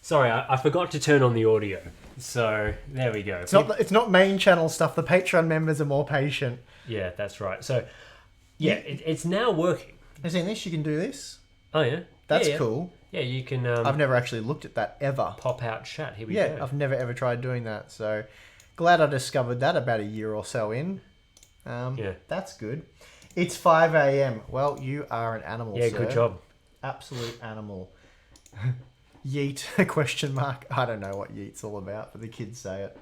Sorry, I forgot to turn on the audio. So there we go. It's not main channel stuff. The Patreon members are more patient. Yeah, that's right. So yeah, it's now working. Have you seen this? You can do this. Oh yeah, That's yeah. cool. Yeah, you can. I've never actually looked at that ever. Pop out chat. Here we Yeah, go. I've never ever tried doing that. So glad I discovered that about a year or so in. Yeah. That's good. It's 5 a.m. Well, you are an animal, Yeah, sir. good job. Absolute animal. Yeet, question mark. I don't know what yeet's all about, but the kids say it.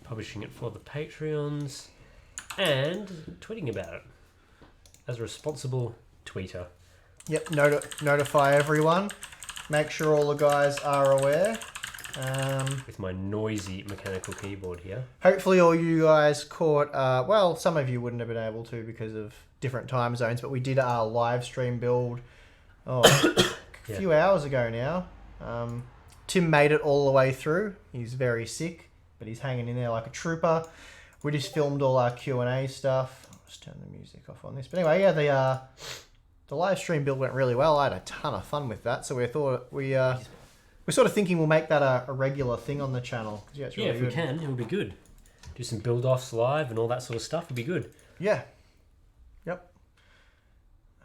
Publishing it for the Patreons and tweeting about it as a responsible tweeter. Yep, notify everyone. Make sure all the guys are aware. With my noisy mechanical keyboard here. Hopefully all you guys caught, well, some of you wouldn't have been able to because of different time zones, but we did our live stream build a few hours ago now. Tim made it all the way through. He's very sick, but he's hanging in there like a trooper. We just filmed all our Q&A stuff. I'll just turn the music off on this. But anyway, yeah, the live stream build went really well. I had a ton of fun with that, so we're sort of thinking we'll make that a regular thing on the channel. Yeah, it's really if good. we can, it would be good. Do some build-offs live and all that sort of stuff would be good. Yeah. Yep.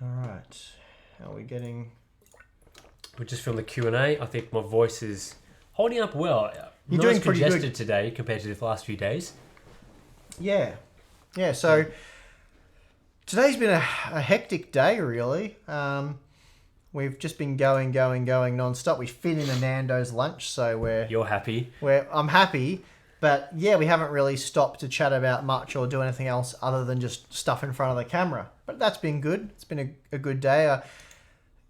All right. How are we getting? We just filmed the Q&A. I think my voice is holding up well. You're Not doing as pretty congested good today compared to the last few days. Yeah. Yeah, so today's been a hectic day, really. We've just been going non-stop. We fit in a Nando's lunch, so You're happy. I'm happy. But yeah, we haven't really stopped to chat about much or do anything else other than just stuff in front of the camera. But that's been good. It's been a good day.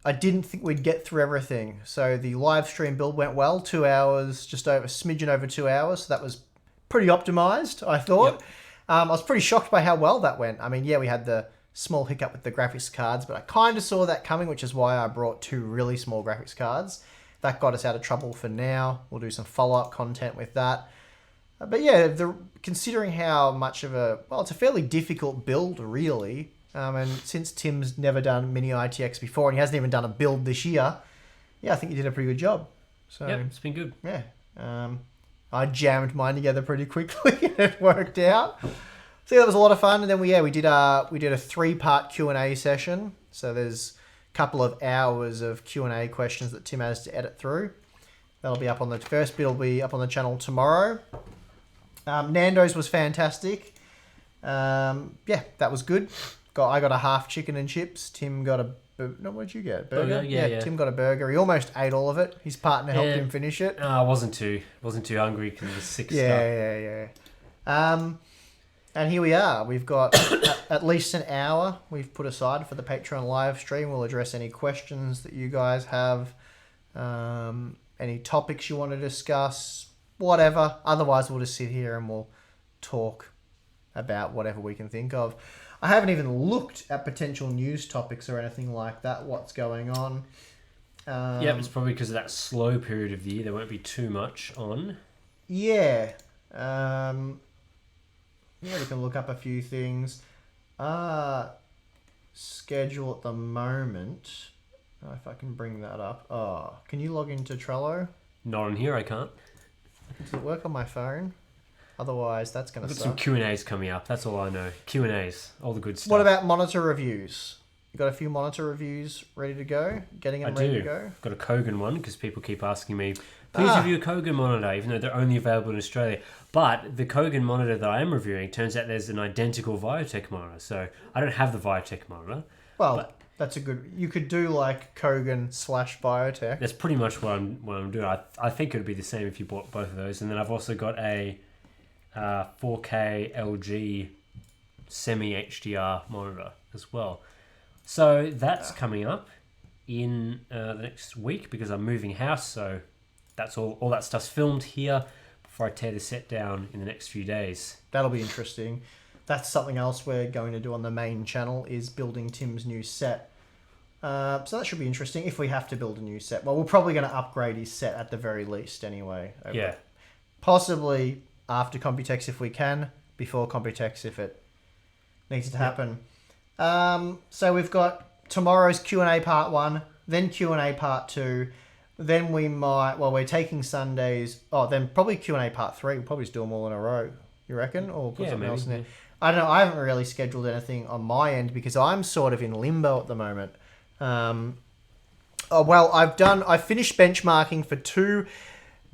I didn't think we'd get through everything. So the live stream build went well. 2 hours, just over, smidgen over 2 hours. So that was pretty optimized, I thought. Yep. I was pretty shocked by how well that went. I mean, yeah, we had the small hiccup with the graphics cards, but I kind of saw that coming, which is why I brought 2 really small graphics cards. That got us out of trouble for now. We'll do some follow-up content with that. But yeah, considering how much of it's a fairly difficult build, really. And since Tim's never done Mini ITX before, and he hasn't even done a build this year, yeah, I think he did a pretty good job. So Yep, it's been good. yeah, I jammed mine together pretty quickly, and it worked out. So yeah, that was a lot of fun. And then we did a 3-part Q&A session. So there's a couple of hours of Q&A questions that Tim has to edit through. That'll be up on the first bit. Will be up on the channel tomorrow. Nando's was fantastic. Yeah, that was good. I got a half chicken and chips. Tim got what did you get? Burger? Yeah. Tim got a burger. He almost ate all of it. His partner helped him finish it. I wasn't too hungry because of the sick stuff. Yeah. And here we are. We've got at least an hour we've put aside for the Patreon live stream. We'll address any questions that you guys have, any topics you want to discuss, whatever. Otherwise, we'll just sit here and we'll talk about whatever we can think of. I haven't even looked at potential news topics or anything like that, what's going on. Yeah, it's probably because of that slow period of the year. There won't be too much on. Yeah. Yeah, we can look up a few things. Schedule at the moment. If I can bring that up. Can you log into Trello? Not on here, I can't. Does it work on my phone? Otherwise, that's going to I've got suck. some Q&As coming up. That's all I know. Q&As, all the good stuff. What about monitor reviews? You got a few monitor reviews ready to go? Getting them ready to go? I've got a Kogan one because people keep asking me, please review a Kogan monitor, even though they're only available in Australia. But the Kogan monitor that I am reviewing, turns out there's an identical Viotech monitor. So I don't have the Viotech monitor. Well, that's a good... You could do like Kogan/Biotech. That's pretty much what I'm doing. I think it would be the same if you bought both of those. And then I've also got a 4K LG semi HDR monitor as well. So that's coming up in the next week because I'm moving house. So that's all that stuff's filmed here before I tear the set down in the next few days. That'll be interesting. That's something else we're going to do on the main channel is building Tim's new set. So that should be interesting if we have to build a new set. Well, we're probably going to upgrade his set at the very least anyway. Yeah. Possibly after Computex if we can, before Computex if it needs to happen. So we've got tomorrow's Q&A part 1, then Q&A part 2. Then we might. Well, we're taking Sundays. Oh, then probably Q&A part 3. We'll probably just do them all in a row. You reckon? Or put something else in there. I don't know. I haven't really scheduled anything on my end because I'm sort of in limbo at the moment. Well, I finished benchmarking for 2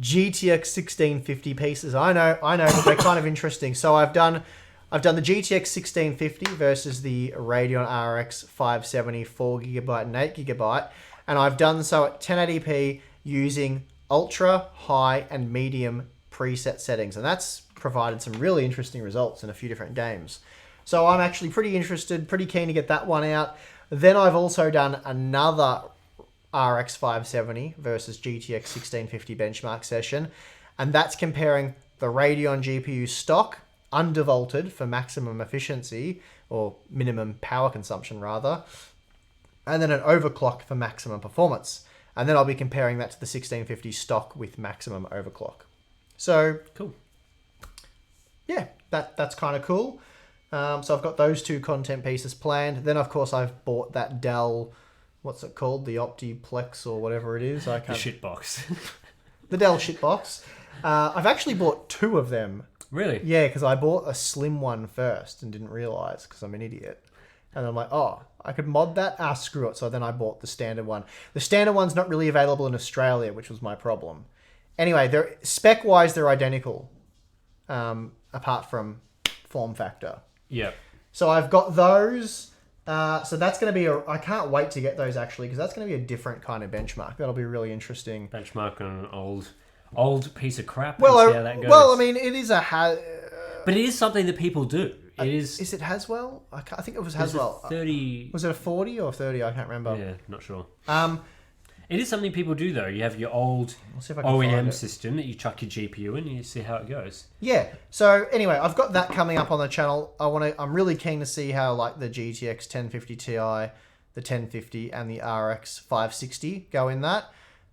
GTX 1650 pieces. I know, but they're kind of interesting. So I've done the GTX 1650 versus the Radeon RX 570 4GB and 8GB, and I've done so at 1080p using ultra, high, and medium preset settings, and that's provided some really interesting results in a few different games. So I'm actually pretty interested, pretty keen to get that one out. Then I've also done another RX 570 versus GTX 1650 benchmark session, and that's comparing the Radeon GPU stock, undervolted for maximum efficiency, or minimum power consumption rather, and then an overclock for maximum performance. And then I'll be comparing that to the 1650 stock with maximum overclock. So, cool. Yeah, that's kind of cool. So I've got those 2 content pieces planned. Then, of course, I've bought that Dell, what's it called? The Optiplex or whatever it is. I can't... The shitbox. The Dell shitbox. I've actually bought 2 of them. Really? Yeah, because I bought a slim one first and didn't realise because I'm an idiot. And I'm like, oh, I could mod that? Screw it. So then I bought the standard one. The standard one's not really available in Australia, which was my problem. Anyway, spec-wise, they're identical, apart from form factor. Yeah. So I've got those. So that's going to be I can't wait to get those actually, because that's going to be a different kind of benchmark. That'll be really interesting. Benchmark on an old piece of crap. Well, and see how that goes. Well, I mean, it is but it is something that people do. It is. Is it Haswell? I think it was Haswell. 30. Was it a 40 or 30? I can't remember. Yeah, not sure. It is something people do though. You have your old OEM system that you chuck your GPU in and you see how it goes. Yeah. So anyway, I've got that coming up on the channel. I'm really keen to see how like the GTX 1050 Ti, the 1050 and the RX 560 go in that.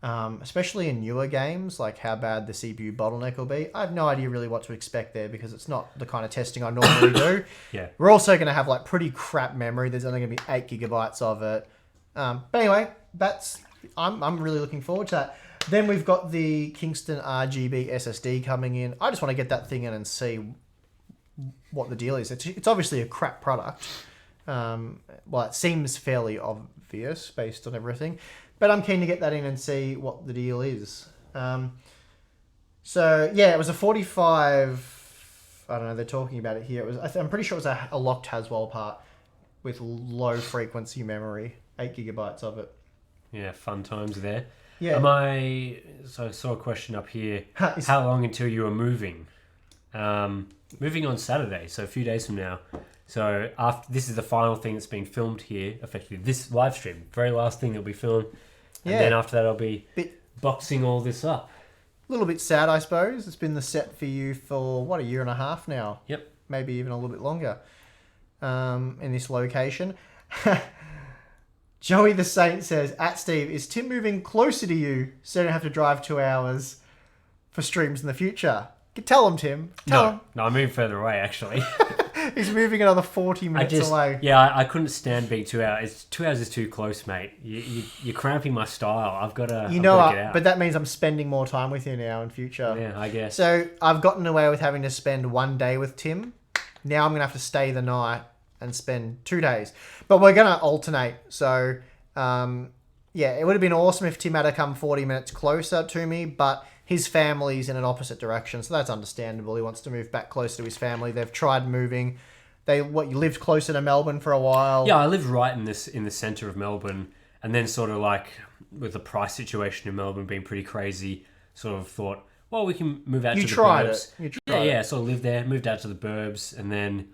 Especially in newer games, like how bad the CPU bottleneck will be. I have no idea really what to expect there because it's not the kind of testing I normally do. Yeah. We're also going to have like pretty crap memory. There's only going to be 8GB of it. But anyway, I'm really looking forward to that. Then we've got the Kingston RGB SSD coming in. I just want to get that thing in and see what the deal is. It's obviously a crap product. Well, it seems fairly obvious based on everything. But I'm keen to get that in and see what the deal is. So, yeah, it was a 45... I don't know, they're talking about it here. I'm pretty sure it was a locked Haswell part with low frequency memory. 8GB of it. Yeah, fun times there. Yeah. So I saw a question up here. How long until you are moving? Moving on Saturday, so a few days from now. So this is the final thing that's being filmed here, effectively. This live stream, very last thing that'll be filmed. And then after that, I'll be boxing all this up. A little bit sad, I suppose. It's been the set for you for, what, a year and a half now? Yep. Maybe even a little bit longer in this location. Joey the Saint says, @Steve, is Tim moving closer to you so you don't have to drive 2 hours for streams in the future? Tell him, Tim. Tell him. No, I'm moving further away, actually. He's moving another 40 minutes away. Yeah, I couldn't stand being 2 hours. 2 hours is too close, mate. You're cramping my style. I've got to get out. But that means I'm spending more time with you now in future. Yeah, I guess. So I've gotten away with having to spend 1 day with Tim. Now I'm going to have to stay the night and spend 2 days. But we're going to alternate. So, it would have been awesome if Tim had to come 40 minutes closer to me, but his family's in an opposite direction, so that's understandable. He wants to move back closer to his family. They've tried moving. You lived closer to Melbourne for a while? Yeah, I lived right in the centre of Melbourne, and then sort of like with the price situation in Melbourne being pretty crazy, sort of thought, well, we can move out to the burbs. You tried it. Yeah, sort of lived there, moved out to the burbs, and then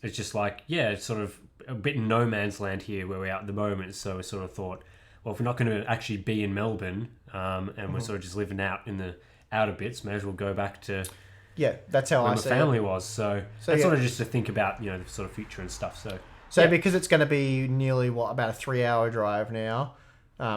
it's just like, it's sort of a bit in no man's land here where we're at the moment. So we sort of thought, well, if we're not going to actually be in Melbourne, and we're sort of just living out in the outer bits, may as well go back to that's how where I see my family was. So that's sort of just to think about, the sort of future and stuff. So because it's going to be nearly about a 3-hour drive now,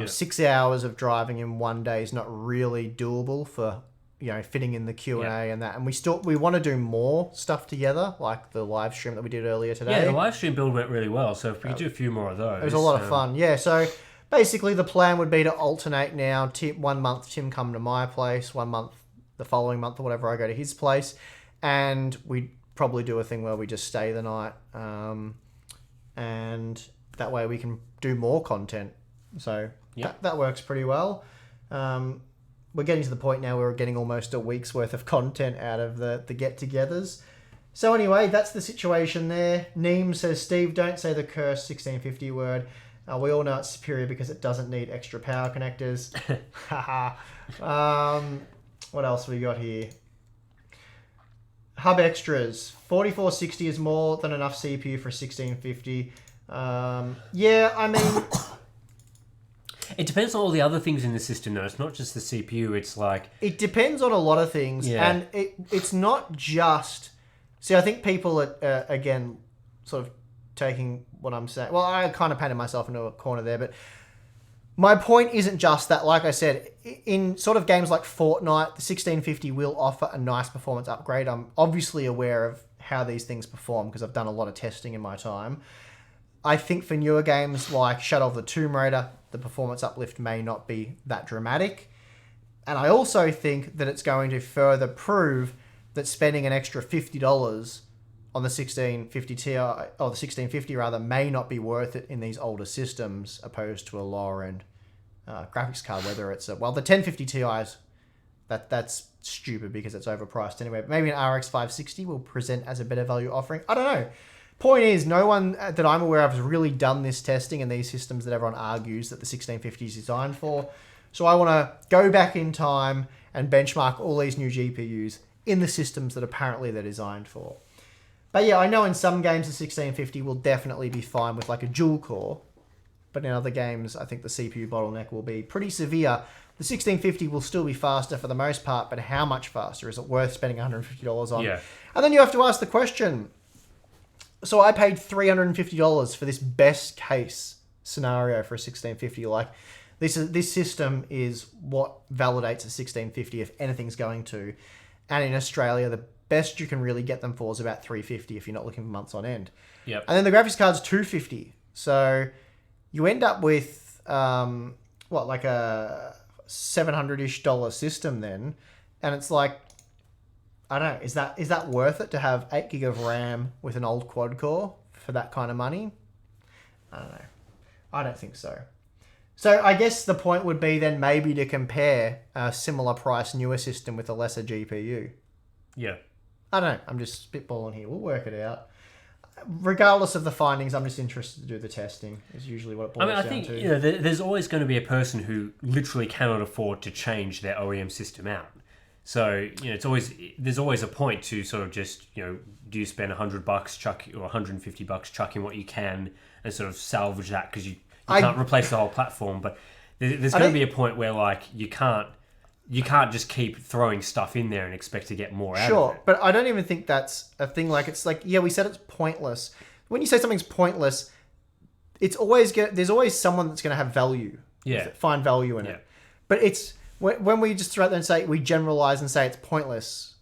6 hours of driving in 1 day is not really doable for fitting in the Q&A and that. And we want to do more stuff together, like the live stream that we did earlier today. Yeah, the live stream build went really well. So if we could do a few more of those, it was a lot of fun. Yeah, so. basically the plan would be to alternate now. 1 month Tim come to my place, 1 month the following month or whatever I go to his place, and we probably do a thing where we just stay the night, and that way we can do more content. So that works pretty well. We're getting to the point now where we're getting almost a week's worth of content out of the get-togethers. So anyway, that's the situation there. Neem says, Steve, don't say the cursed 1650 word. We all know it's superior because it doesn't need extra power connectors. What else have we got here? Hub extras. 4460 is more than enough CPU for 1650. Yeah, I mean... It depends on all the other things in the system, though. It's not just the CPU. It's like... It depends on a lot of things. Yeah. And it's not just... See, I think people are, again, sort of taking what I'm saying... Well, I kind of painted myself into a corner there, but my point isn't just that. Like I said, in sort of games like Fortnite, the 1650 will offer a nice performance upgrade. I'm obviously aware of how these things perform because I've done a lot of testing in my time. I think for newer games like Shadow of the Tomb Raider, the performance uplift may not be that dramatic. And I also think that it's going to further prove that spending an extra $50 on the 1650 Ti, or the 1650 rather, may not be worth it in these older systems opposed to a lower end graphics card, whether it's the 1050 Ti's, that's stupid because it's overpriced anyway. But maybe an RX 560 will present as a better value offering. I don't know. Point is, no one that I'm aware of has really done this testing in these systems that everyone argues that the 1650 is designed for. So I want to go back in time and benchmark all these new GPUs in the systems that apparently they're designed for. But yeah, I know in some games the 1650 will definitely be fine with like a dual core. But in other games, I think the CPU bottleneck will be pretty severe. The 1650 will still be faster for the most part, but how much faster? Is it worth spending $150 on? Yeah. And then you have to ask the question... So I paid $350 for this best case scenario for a 1650. Like this system is what validates a 1650 if anything's going to. And in Australia, the best you can really get them for is about $350 if you're not looking for months on end. Yep. And then the graphics card's $250. So you end up with like a $700-ish system then, and it's like, I don't know, is that worth it to have 8 gig of RAM with an old quad core for that kind of money? I don't know. I don't think so. So I guess the point would be then maybe to compare a similar price newer system with a lesser GPU. Yeah. I don't know. I'm just spitballing here. We'll work it out. Regardless of the findings, I'm just interested to do the testing is usually what it boils down to. I think there's always going to be a person who literally cannot afford to change their OEM system out. So, there's always a point to sort of just, do you spend $100 chuck or $150 chucking what you can and sort of salvage that because you can't replace the whole platform. But there's going to be a point where like you can't just keep throwing stuff in there and expect to get more out of it. Sure, but I don't even think that's a thing. Like it's like, yeah, we said it's pointless. When you say something's pointless, there's always someone that's going to have value. Yeah, find value in it. But it's when we just throw out there and say we generalize and say it's pointless,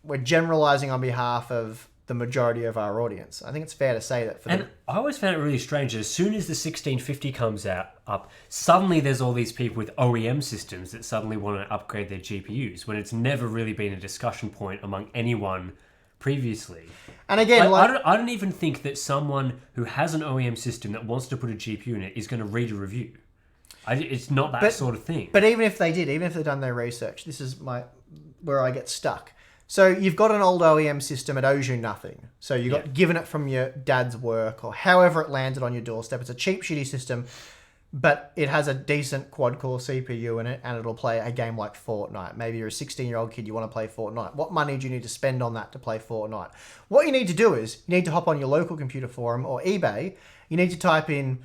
we're generalizing on behalf of the majority of our audience. I think it's fair to say that. I always found it really strange that as soon as the 1650 comes up, suddenly there's all these people with OEM systems that suddenly want to upgrade their GPUs when it's never really been a discussion point among anyone previously. And again, I don't even think that someone who has an OEM system that wants to put a GPU in it is going to read a review. It's not that sort of thing. But even if they did, even if they've done their research, this is where I get stuck. So you've got an old OEM system, it owes you nothing. So you got given it from your dad's work or however it landed on your doorstep. It's a cheap, shitty system, but it has a decent quad-core CPU in it and it'll play a game like Fortnite. Maybe you're a 16-year-old kid, you want to play Fortnite. What money do you need to spend on that to play Fortnite? What you need to do is, you need to hop on your local computer forum or eBay. You need to type in,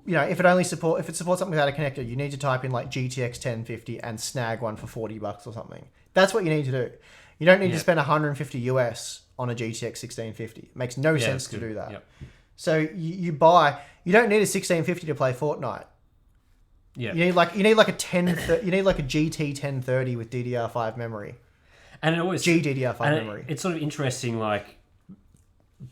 if it supports something without a connector, you need to type in like GTX 1050 and snag one for $40 or something. That's what you need to do. You don't need to spend $150 US on a GTX 1650. It makes no sense to do that. Yep. So you don't need a 1650 to play Fortnite. Yeah. You need like a GT 1030 with DDR5 memory. And it always GDDR5 memory. It's sort of interesting, like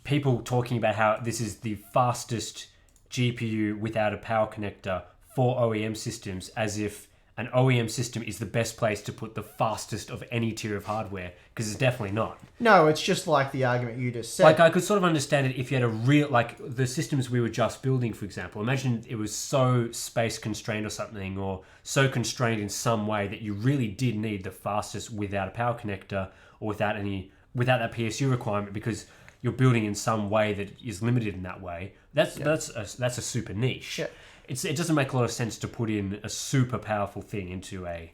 people talking about how this is the fastest GPU without a power connector for OEM systems as if an OEM system is the best place to put the fastest of any tier of hardware, because it's definitely not. No, it's just like the argument you just said. Like, I could sort of understand it if you had a real, like, the systems we were just building, for example. Imagine it was so space constrained or something, or so constrained in some way that you really did need the fastest without a power connector or without that PSU requirement, because you're building in some way that is limited in that way. That's a super niche. Yeah. It doesn't make a lot of sense to put in a super powerful thing into a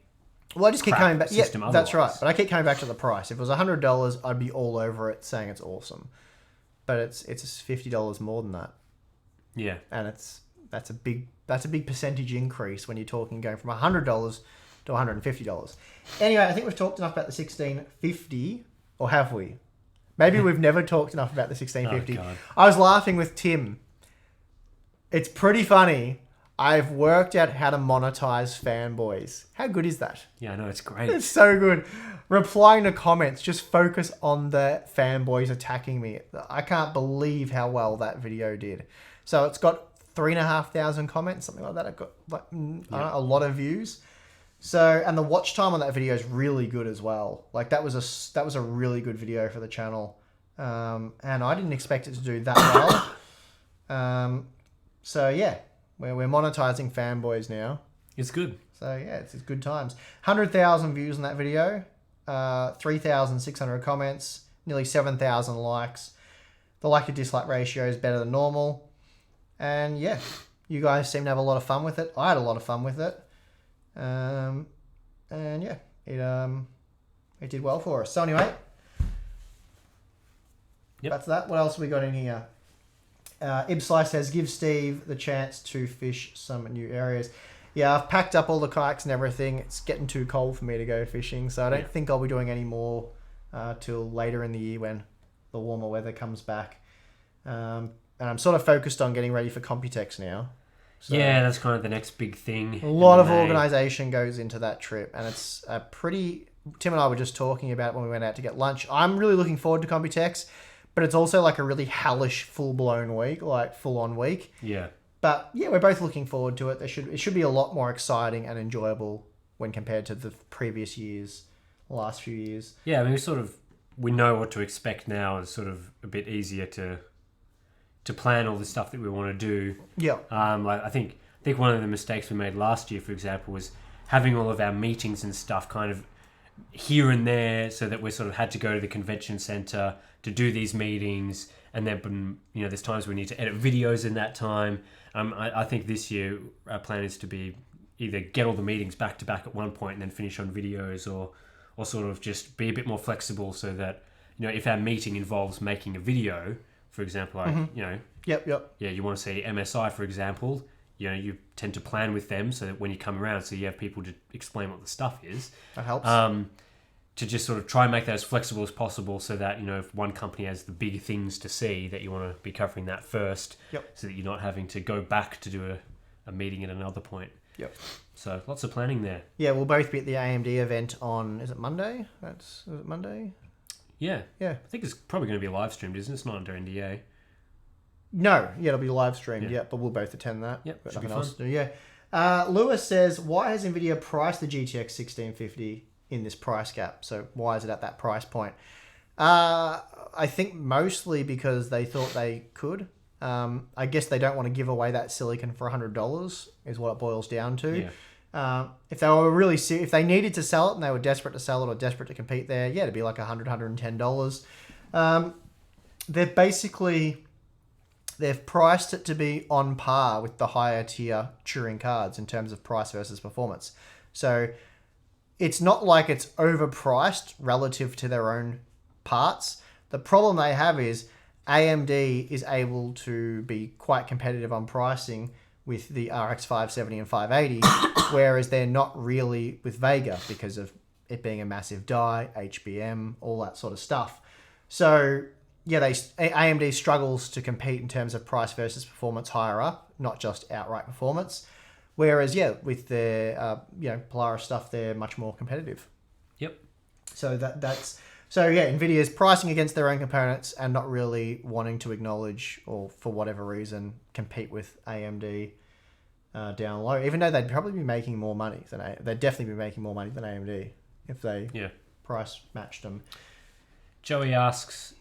Well, I just keep coming back. Yeah, system that's right. otherwise. But I keep coming back to the price. If it was $100, I'd be all over it, saying it's awesome. But it's $50 more than that, Yeah. and that's a big percentage increase when you're talking going from $100 to $150. Anyway, I think we've talked enough about the 1650, or have we? Maybe we've never talked enough about the 1650. Oh, God. I was laughing with Tim. It's pretty funny. I've worked out how to monetize fanboys. How good is that? Yeah, I know, it's great. It's so good. Replying to comments, just focus on the fanboys attacking me. I can't believe how well that video did. So it's got 3,500 comments, something like that. It got like a lot of views. So, and the watch time on that video is really good as well. Like that was a really good video for the channel, and I didn't expect it to do that well. So yeah, we're monetizing fanboys now. It's good. So yeah, it's good times. 100,000 views on that video, 3,600 comments, nearly 7,000 likes. The like to dislike ratio is better than normal, and yeah, you guys seem to have a lot of fun with it. I had a lot of fun with it, and yeah, it did well for us. So anyway, that's that. What else have we got in here? Ibslice says, give Steve the chance to fish some new areas. Yeah, I've packed up all the kayaks and everything. It's getting too cold for me to go fishing, so I don't think I'll be doing any more till later in the year when the warmer weather comes back. And I'm sort of focused on getting ready for Computex now. So Yeah, that's kind of the next big thing. a lot of May. organisation goes into that trip, and it's a pretty... Tim and I were just talking about it when we went out to get lunch. I'm really looking forward to Computex, but it's also like a really hellish full-blown week, like full-on week. Yeah. But yeah, we're both looking forward to it. It should be a lot more exciting and enjoyable when compared to the previous years, the last few years. Yeah, I mean, we know what to expect now. It's sort of a bit easier to plan all the stuff that we want to do. Yeah. Like I think one of the mistakes we made last year, for example, was having all of our meetings and stuff kind of here and there, so that we sort of had to go to the convention center to do these meetings, and then there's times we need to edit videos in that time. I think this year our plan is to be either get all the meetings back to back at one point and then finish on videos, or sort of just be a bit more flexible, so that if our meeting involves making a video, for example, like Yep. you want to see MSI, for example, you tend to plan with them so that when you come around, so you have people to explain what the stuff is. That helps. To just sort of try and make that as flexible as possible, so that if one company has the big things to see, that you want to be covering that first. Yep. So that you're not having to go back to do a meeting at another point. Yep. So lots of planning there. Yeah, we'll both be at the AMD event on, is it Monday? Is it Monday? Yeah. Yeah. I think it's probably going to be live streamed, isn't it? It's not under NDA. No, yeah, it'll be live streamed, Yeah. but we'll both attend that. Yep, Got should be nothing else fun. to do, yeah. Lewis says, why has NVIDIA priced the GTX 1650 in this price gap? So why is it at that price point? I think mostly because they thought they could. I guess they don't want to give away that silicon for $100 is what it boils down to. Yeah. If they were really if they needed to sell it and they were desperate to sell it or desperate to compete there, yeah, it'd be like $100, $110. They've priced it to be on par with the higher tier Turing cards in terms of price versus performance. So it's not like it's overpriced relative to their own parts. The problem they have is AMD is able to be quite competitive on pricing with the RX 570 and 580, whereas they're not really with Vega because of it being a massive die, HBM, all that sort of stuff. So yeah, AMD struggles to compete in terms of price versus performance higher up, not just outright performance. Whereas yeah, with their Polaris stuff, they're much more competitive. Yep. So Nvidia's pricing against their own components and not really wanting to acknowledge, or for whatever reason, compete with AMD. down low. Even though they'd probably be making more money they'd definitely be making more money than AMD if they price matched them. Joey asks,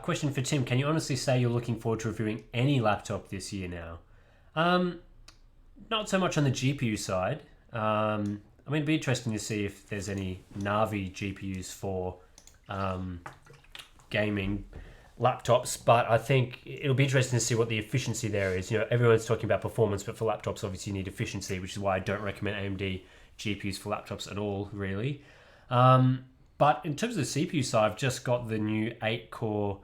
question for Tim. Can you honestly say you're looking forward to reviewing any laptop this year now? Not so much on the GPU side. I mean, it'd be interesting to see if there's any Navi GPUs for gaming laptops, but I think it'll be interesting to see what the efficiency there is. You know, everyone's talking about performance, but for laptops, obviously you need efficiency, which is why I don't recommend AMD GPUs for laptops at all, really. But in terms of the CPU side, I've just got the new 8-core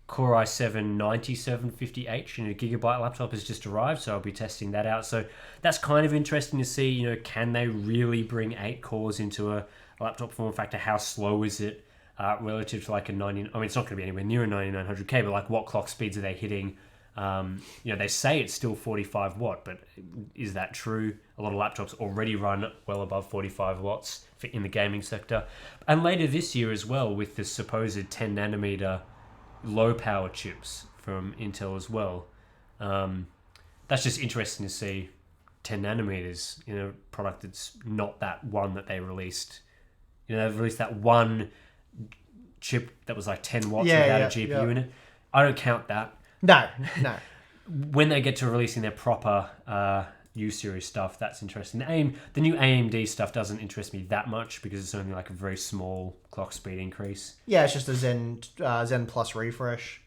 Core i7 9750H, gigabyte laptop has just arrived, so I'll be testing that out. So that's kind of interesting to see, can they really bring 8 cores into a laptop form factor? How slow is it relative to like a 90? I mean, it's not going to be anywhere near a 9900K, but like what clock speeds are they hitting? They say it's still 45 watt, but is that true? A lot of laptops already run well above 45 watts in the gaming sector. And later this year as well, with the supposed 10 nanometer low power chips from Intel as well. That's just interesting to see 10 nanometers in a product that's not that one that they released. They've released that one chip that was like 10 watts without a GPU in it. I don't count that. No. When they get to releasing their proper U-series stuff, that's interesting. The new AMD stuff doesn't interest me that much because it's only like a very small clock speed increase. Yeah, it's just a Zen Plus refresh.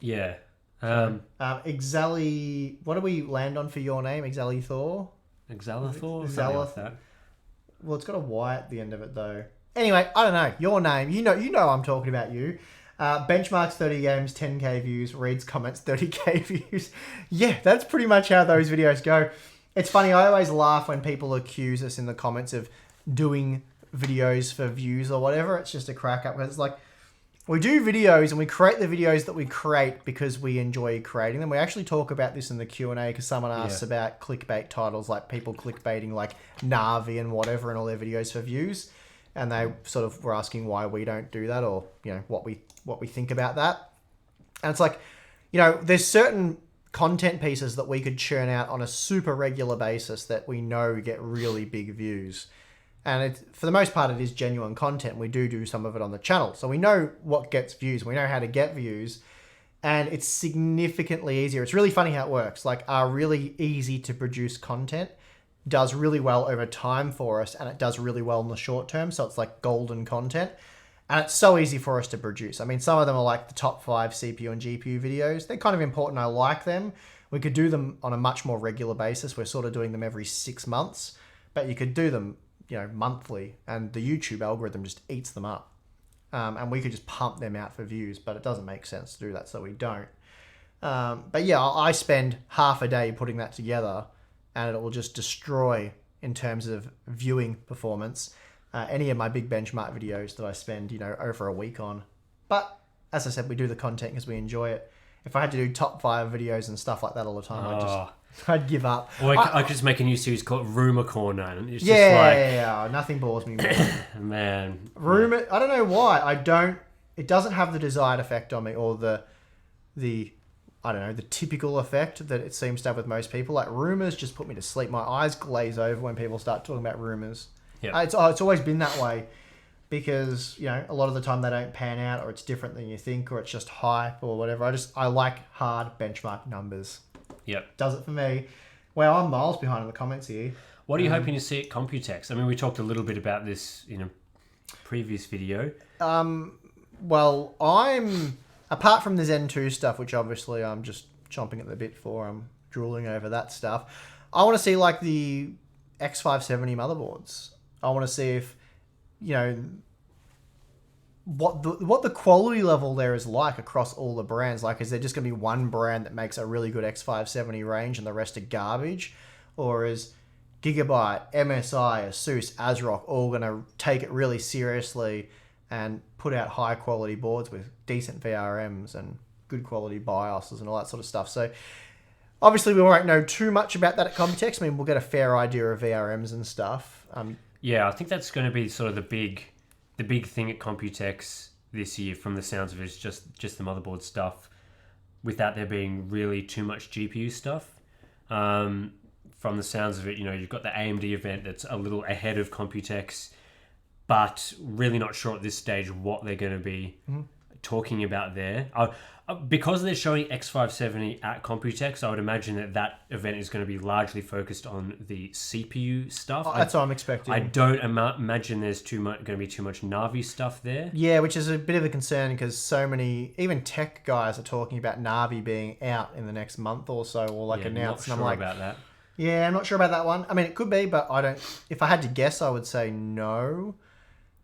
Yeah. Exali, what do we land on for your name? Exalithor? Exalithor? Like that. Well, it's got a Y at the end of it though. Anyway, I don't know. Your name. You know I'm talking about you. Benchmarks 30 games, 10k views. Reads comments, 30k views. Yeah, that's pretty much how those videos go. It's funny, I always laugh when people accuse us in the comments of doing videos for views or whatever. It's just a crack up. It's like, we do videos and we create the videos that we create because we enjoy creating them. We actually talk about this in the Q&A because someone asks about clickbait titles, like people clickbaiting like Navi and whatever in all their videos for views. And they sort of were asking why we don't do that or, what we think about that. And it's like, there's certain content pieces that we could churn out on a super regular basis that we know get really big views. And for the most part, it is genuine content. We do some of it on the channel. So we know what gets views. We know how to get views. And it's significantly easier. It's really funny how it works. Like our really easy to produce content does really well over time for us. And it does really well in the short term. So it's like golden content. And it's so easy for us to produce. I mean, some of them are like the top 5 CPU and GPU videos. They're kind of important. I like them. We could do them on a much more regular basis. We're sort of doing them every 6 months. But you could do them, monthly. And the YouTube algorithm just eats them up. And we could just pump them out for views. But it doesn't make sense to do that, so we don't. But yeah, I spend half a day putting that together. And it will just destroy in terms of viewing performance. Any of my big benchmark videos that I spend, over a week on. But as I said, we do the content because we enjoy it. If I had to do top 5 videos and stuff like that all the time, I'd give up. Or I could just make a new series called Rumor Corner. And it's nothing bores me more. Man. Rumor, I don't know why. It doesn't have the desired effect on me or the typical effect that it seems to have with most people. Like rumors just put me to sleep. My eyes glaze over when people start talking about rumors. Yeah. It's always been that way because, a lot of the time they don't pan out or it's different than you think or it's just hype or whatever. I like hard benchmark numbers. Yep. Does it for me. Well, I'm miles behind in the comments here. What are you hoping to see at Computex? I mean, we talked a little bit about this in a previous video. Well, apart from the Zen 2 stuff, which obviously I'm just chomping at the bit for, I'm drooling over that stuff. I want to see like the X570 motherboards. I want to see if, what the quality level there is like across all the brands. Like, is there just going to be one brand that makes a really good X570 range and the rest are garbage? Or is Gigabyte, MSI, Asus, ASRock all going to take it really seriously and put out high quality boards with decent VRMs and good quality BIOSes and all that sort of stuff? So obviously we won't know too much about that at Computex. I mean, we'll get a fair idea of VRMs and stuff. Yeah, I think that's going to be sort of the big thing at Computex this year from the sounds of it, is just the motherboard stuff without there being really too much GPU stuff. from the sounds of it, you've got the AMD event that's a little ahead of Computex, but really not sure at this stage what they're going to be talking about there. Because they're showing X570 at Computex, I would imagine that event is going to be largely focused on the CPU stuff. That's what I'm expecting. I don't imagine there's going to be too much Navi stuff there. Yeah, which is a bit of a concern because so many, even tech guys are talking about Navi being out in the next month or so, or announced. Not And sure I'm like, about that. yeah, I'm not sure about that one. I mean, it could be, but I don't. If I had to guess, I would say no.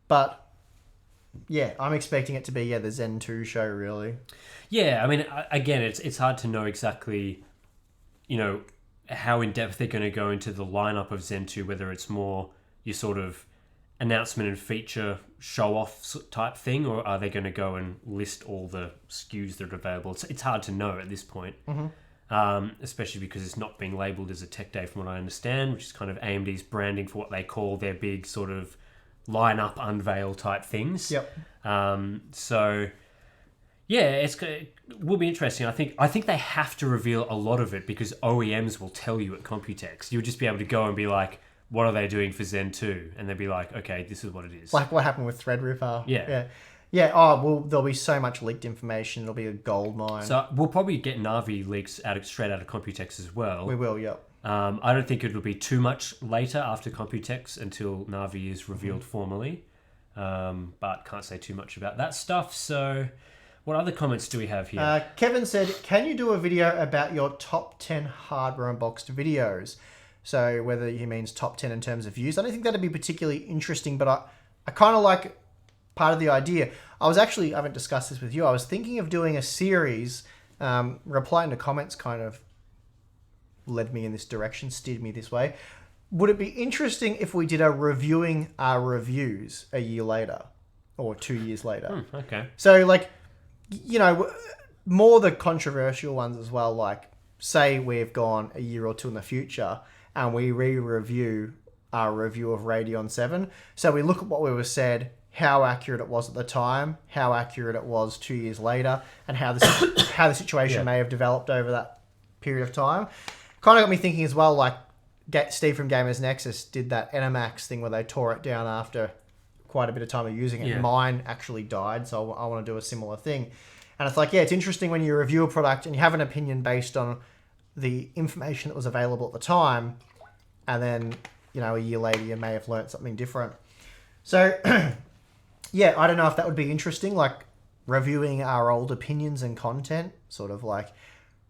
But yeah, I'm expecting it to be the Zen 2 show, really. Yeah, I mean, again, it's hard to know exactly, how in depth they're going to go into the lineup of Zen 2, whether it's more your sort of announcement and feature show off type thing, or are they going to go and list all the SKUs that are available? It's hard to know at this point, especially because it's not being labeled as a tech day, from what I understand, which is kind of AMD's branding for what they call their big sort of lineup unveil type things. Yep. So. Yeah, it will be interesting. I think they have to reveal a lot of it because OEMs will tell you at Computex. You'll just be able to go and be like, what are they doing for Zen 2? And they'll be like, okay, this is what it is. Like what happened with Threadripper. Yeah. Yeah. Oh, well, there'll be so much leaked information. It'll be a gold mine. So we'll probably get Navi leaks straight out of Computex as well. We will, yep. I don't think it'll be too much later after Computex until Navi is revealed formally. But can't say too much about that stuff. So... what other comments do we have here? Kevin said, can you do a video about your top 10 hardware unboxed videos? So whether he means top 10 in terms of views. I don't think that'd be particularly interesting, but I kind of like part of the idea. I haven't discussed this with you. I was thinking of doing a series, replying to comments kind of led me in this direction, steered me this way. Would it be interesting if we did a reviewing our reviews a year later or 2 years later? Okay. So more the controversial ones as well, like say we've gone a year or two in the future and we re-review our review of Radeon 7. So we look at what we were said, how accurate it was at the time, how accurate it was 2 years later, and how the situation may have developed over that period of time. Kind of got me thinking as well, like Steve from Gamers Nexus did that Enemax thing where they tore it down after quite a bit of time of using it. Yeah. Mine actually died, so I want to do a similar thing. And it's like, it's interesting when you review a product and you have an opinion based on the information that was available at the time, and then, a year later you may have learnt something different. So, yeah, I don't know if that would be interesting, like reviewing our old opinions and content, sort of like,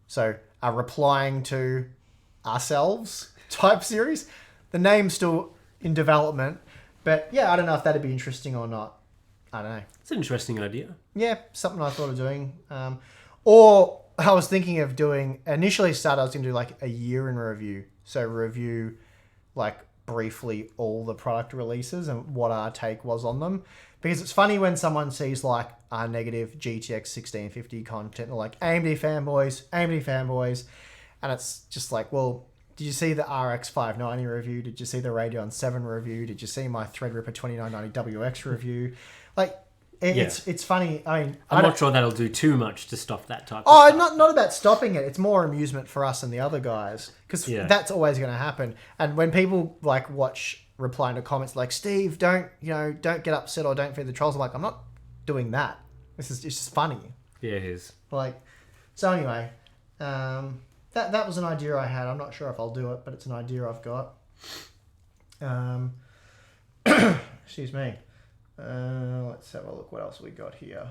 so replying to ourselves type series. The name's still in development. But yeah, I don't know if that'd be interesting or not. I don't know. It's an interesting idea. Yeah, something I thought of doing. Or I was thinking of doing, initially started, I was going to do like a year in review. So review like briefly all the product releases and what our take was on them. Because it's funny when someone sees like our negative GTX 1650 content or like AMD fanboys. And it's just like, well, did you see the RX 590 review? Did you see the Radeon 7 review? Did you see my Threadripper 2990WX review? Like, it's funny. I mean, I'm not sure that'll do too much to stop that type of stuff. Not about stopping it. It's more amusement for us and the other guys. Because that's always going to happen. And when people like watch replying to comments like, Steve, don't get upset or don't feed the trolls. I'm like, I'm not doing that. It's just funny. Yeah, it is. Like, so anyway, that was an idea I had. I'm not sure if I'll do it, but it's an idea I've got. Excuse me. Let's have a look what else we got here.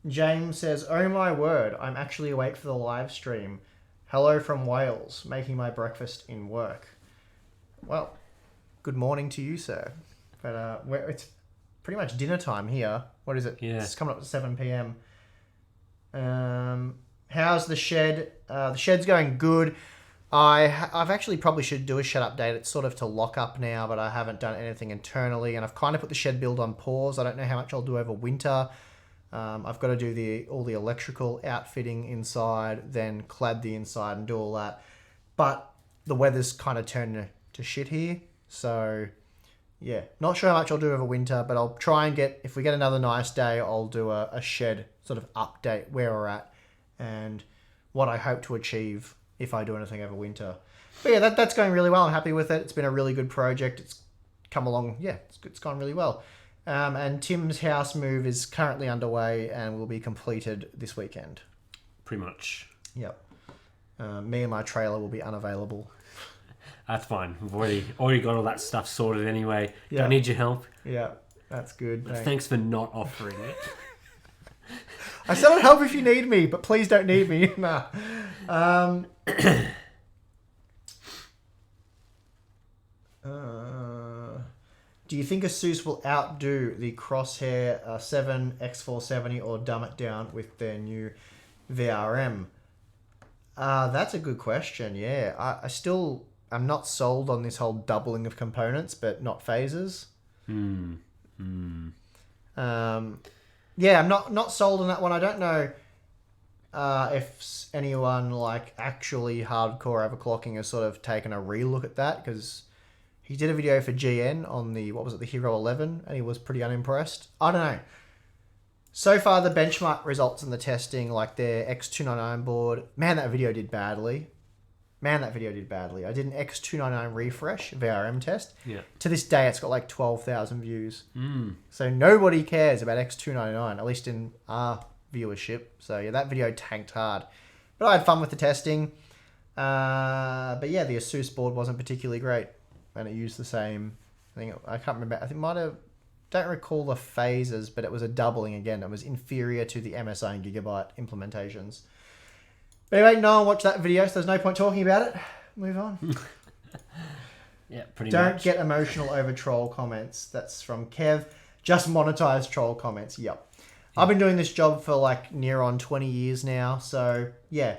James says, oh my word, I'm actually awake for the live stream. Hello from Wales, making my breakfast in work. Well, good morning to you, sir. But it's pretty much dinner time here. What is it? Yeah. It's coming up to 7 p.m. How's the shed? The shed's going good. I've actually probably should do a shed update. It's sort of to lock up now, but I haven't done anything internally, and I've kind of put the shed build on pause. I don't know how much I'll do over winter. I've got to do all the electrical outfitting inside, then clad the inside and do all that. But the weather's kind of turned to shit here, so yeah, not sure how much I'll do over winter, but I'll try and if we get another nice day, I'll do a shed sort of update where we're at and what I hope to achieve if I do anything over winter. But yeah, that's going really well. I'm happy with it. It's been a really good project. It's come along. Yeah, it's gone really well. And Tim's house move is currently underway and will be completed this weekend. Pretty much. Yep. Me and my trailer will be unavailable. That's fine. We've already got all that stuff sorted anyway. Yeah. Don't need your help. Yeah, that's good. Thanks for not offering it. I said I'd help if you need me, but please don't need me. Nah. Do you think Asus will outdo the Crosshair 7 X470 or dumb it down with their new VRM? That's a good question. Yeah, I'm not sold on this whole doubling of components, but not phases. Yeah, I'm not sold on that one. I don't know if anyone like actually hardcore overclocking has sort of taken a relook at that, because he did a video for GN on the Hero 11, and he was pretty unimpressed. I don't know. So far, the benchmark results in the testing, like their X299 board, man, that video did badly. I did an X299 refresh VRM test. Yeah. To this day, it's got like 12,000 views. So nobody cares about X299, at least in our viewership. So yeah, that video tanked hard. But I had fun with the testing. But yeah, the Asus board wasn't particularly great. And it used the same thing. I can't remember. I think don't recall the phases, but it was a doubling again. It was inferior to the MSI and Gigabyte implementations. But anyway, no one watched that video, so there's no point talking about it. Move on. Yeah, pretty Don't much. get emotional over troll comments. That's from Kev. Just monetize troll comments. Yep. I've been doing this job for like near on 20 years now. So yeah,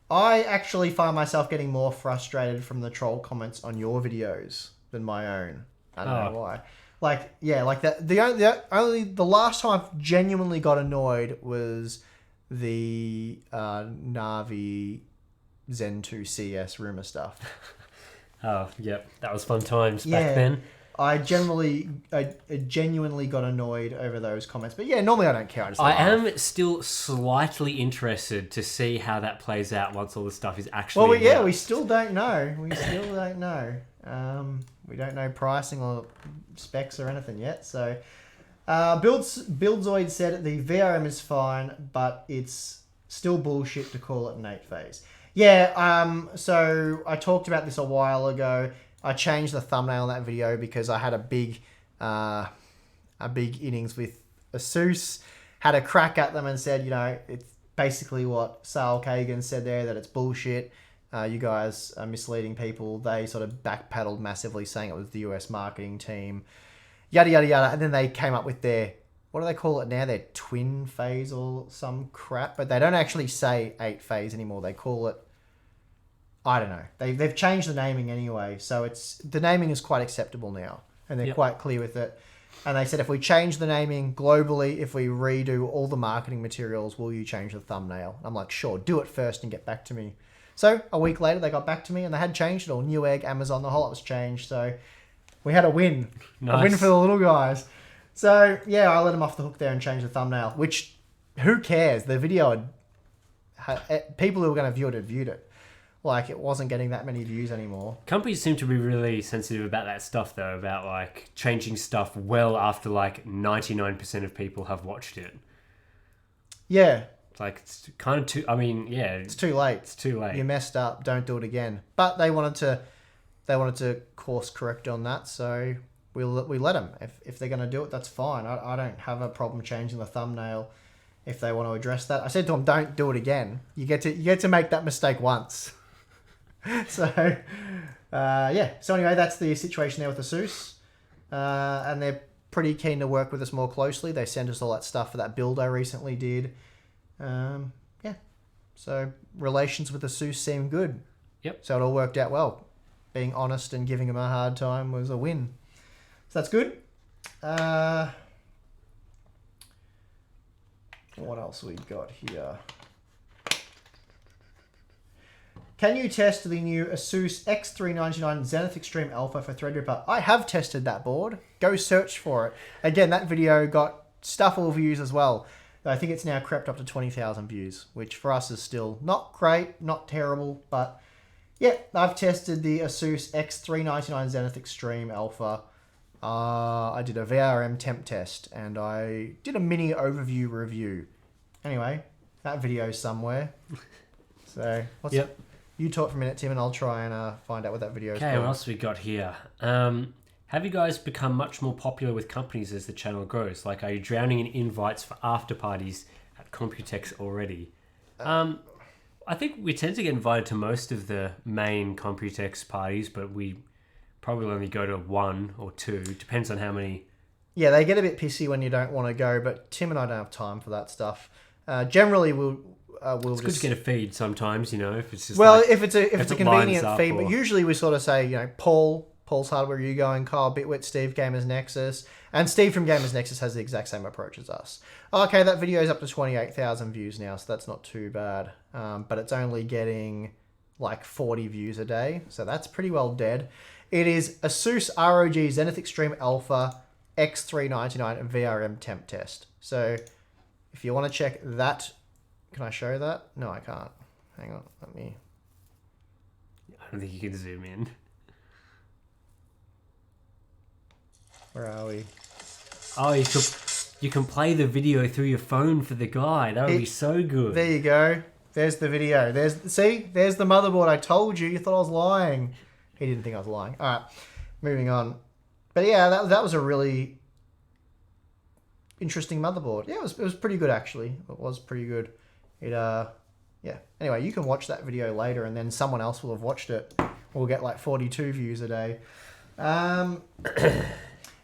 I actually find myself getting more frustrated from the troll comments on your videos than my own. I don't know why. Like, yeah, like that. The last time I've genuinely got annoyed was the Navi Zen 2 CS rumor stuff. Oh, yep. That was fun times back then. I genuinely got annoyed over those comments. But yeah, normally I don't care. I am still slightly interested to see how that plays out once all the stuff is actually Well, we still don't know. We don't know pricing or specs or anything yet. So, Buildzoid said the VRM is fine, but it's still bullshit to call it an 8-phase. Yeah, so I talked about this a while ago. I changed the thumbnail on that video because I had a big innings with Asus, had a crack at them and said, you know, it's basically what Sal Kagan said there, that it's bullshit. You guys are misleading people. They sort of backpedaled massively, saying it was the US marketing team, yada, yada, yada. And then they came up with their, what do they call it now? Their twin phase or some crap. But they don't actually say 8-phase anymore. They call it, I don't know. They've changed the naming anyway. So the naming is quite acceptable now. And they're quite clear with it. And they said, if we change the naming globally, if we redo all the marketing materials, will you change the thumbnail? I'm like, sure, do it first and get back to me. So a week later, they got back to me and they had changed it all. Newegg, Amazon, the whole lot was changed. So we had a win. Nice. A win for the little guys. So yeah, I let them off the hook there and changed the thumbnail, which who cares? The video people who were going to view it had viewed it. Like, it wasn't getting that many views anymore. Companies seem to be really sensitive about that stuff, though, about, like, changing stuff well after, like, 99% of people have watched it. Yeah. It's like, it's kind of too... I mean, yeah. It's too late. It's too late. You messed up. Don't do it again. But they wanted to course correct on that, so we let them. If they're going to do it, that's fine. I don't have a problem changing the thumbnail if they want to address that. I said to them, don't do it again. You get to make that mistake once. So, yeah. So anyway, that's the situation there with Asus. And they're pretty keen to work with us more closely. They sent us all that stuff for that build I recently did. Yeah. So relations with Asus seem good. Yep. So it all worked out well. Being honest and giving them a hard time was a win. So that's good. What else we got here? Can you test the new Asus X399 Zenith Extreme Alpha for Threadripper? I have tested that board. Go search for it. Again, that video got stuffle views as well. I think it's now crept up to 20,000 views, which for us is still not great, not terrible, but Yeah, I've tested the Asus X399 Zenith Extreme Alpha. I did a VRM temp test and I did a mini overview review. Anyway, that video's somewhere. So, you talk for a minute, Tim, and I'll try and find out what that video is Okay, called. what else have we got here? Have you guys become much more popular with companies as the channel grows? Like, are you drowning in invites for after parties at Computex already? I think we tend to get invited to most of the main Computex parties, but we probably only go to one or two. Depends on how many. Yeah, they get a bit pissy when you don't want to go, but Tim and I don't have time for that stuff. Generally, we'll It's good to get a feed sometimes, you know, if it's just if it's a it convenient lines up feed, or- but usually we sort of say, you know, Paul's Hardware, you going, Kyle Bitwit, Steve Gamers Nexus, and Steve from Gamers Nexus has the exact same approach as us. Okay, that video is up to 28,000 views now, so that's not too bad, but it's only getting like 40 views a day, so that's pretty well dead. It is Asus ROG Zenith Extreme Alpha X399 VRM temp test. So if you want to check that, can I show that? No, I can't. Hang on, let me... I don't think you can zoom in. Where are we? Oh, you can play the video through your phone for the guy. That would be so good. There you go. There's the video. There's the motherboard. I told you. You thought I was lying. He didn't think I was lying. All right, moving on. But yeah, that was a really interesting motherboard. Yeah, it was pretty good actually. It was pretty good. Yeah. Anyway, you can watch that video later, and then someone else will have watched it. We'll get like 42 views a day.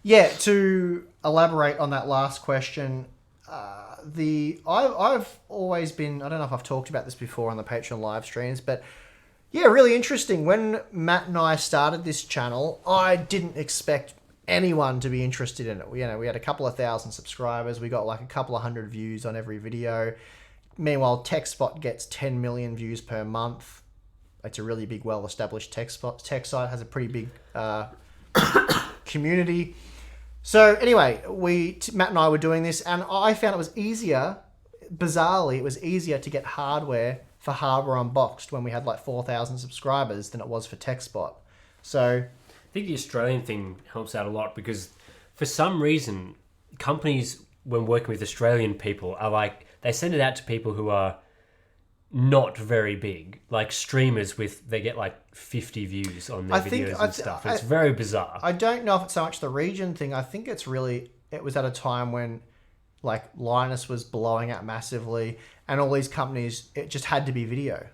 Yeah, to elaborate on that last question, I've always been, I don't know if I've talked about this before on the Patreon live streams, but yeah, really interesting. When Matt and I started this channel, I didn't expect anyone to be interested in it. We had a couple of thousand subscribers. We got like a couple of hundred views on every video. Meanwhile, TechSpot gets 10 million views per month. It's a really big, well-established tech site. Has a pretty big community. So anyway, Matt and I were doing this, and I found it was easier. Bizarrely, it was easier to get hardware for Hardware Unboxed when we had like 4,000 subscribers than it was for TechSpot. So I think the Australian thing helps out a lot because for some reason, companies, when working with Australian people, are like, they send it out to people who are not very big, like streamers they get like 50 views on their videos and stuff. It's very bizarre. I don't know if it's so much the region thing. I think it was at a time when like Linus was blowing out massively and all these companies, it just had to be video.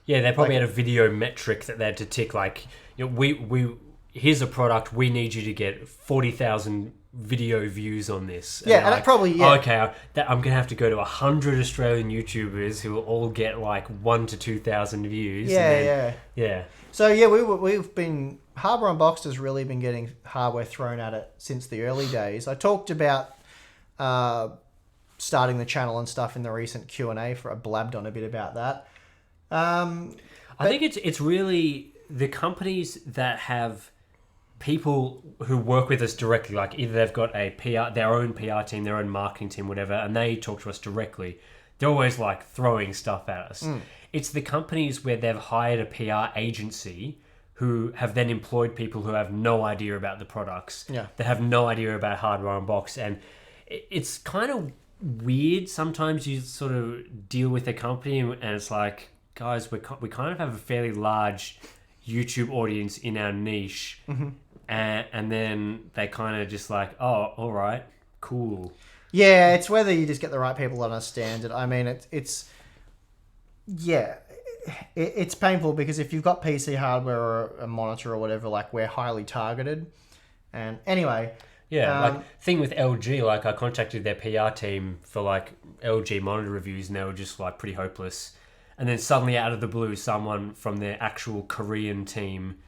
Yeah, they probably had a video metric that they had to tick, like, you know, here's a product, we need you to get 40,000 video views on this. Yeah, and it probably, yeah. Oh, okay, I'm going to have to go to 100 Australian YouTubers who will all get like 1,000 to 2,000 views. Yeah. So yeah, we've been, Hardware Unboxed has really been getting hardware thrown at it since the early days. I talked about starting the channel and stuff in the recent Q&A I blabbed on a bit about that. I think it's really the companies that have people who work with us directly, like either they've got their own PR team, their own marketing team, whatever, and they talk to us directly. They're always like throwing stuff at us. It's the companies where they've hired a PR agency who have then employed people who have no idea about the products. Yeah. They have no idea about Hardware Unboxed, and it's kind of weird. Sometimes you sort of deal with a company and it's like, guys, we kind of have a fairly large YouTube audience in our niche. Mm-hmm. And then they kind of just like, oh, all right, cool. Yeah, it's whether you just get the right people to understand it. I mean, it's painful because if you've got PC hardware or a monitor or whatever, like we're highly targeted. And anyway, yeah, like thing with LG, like I contacted their PR team for like LG monitor reviews, and they were just like pretty hopeless. And then suddenly, out of the blue, someone from their actual Korean team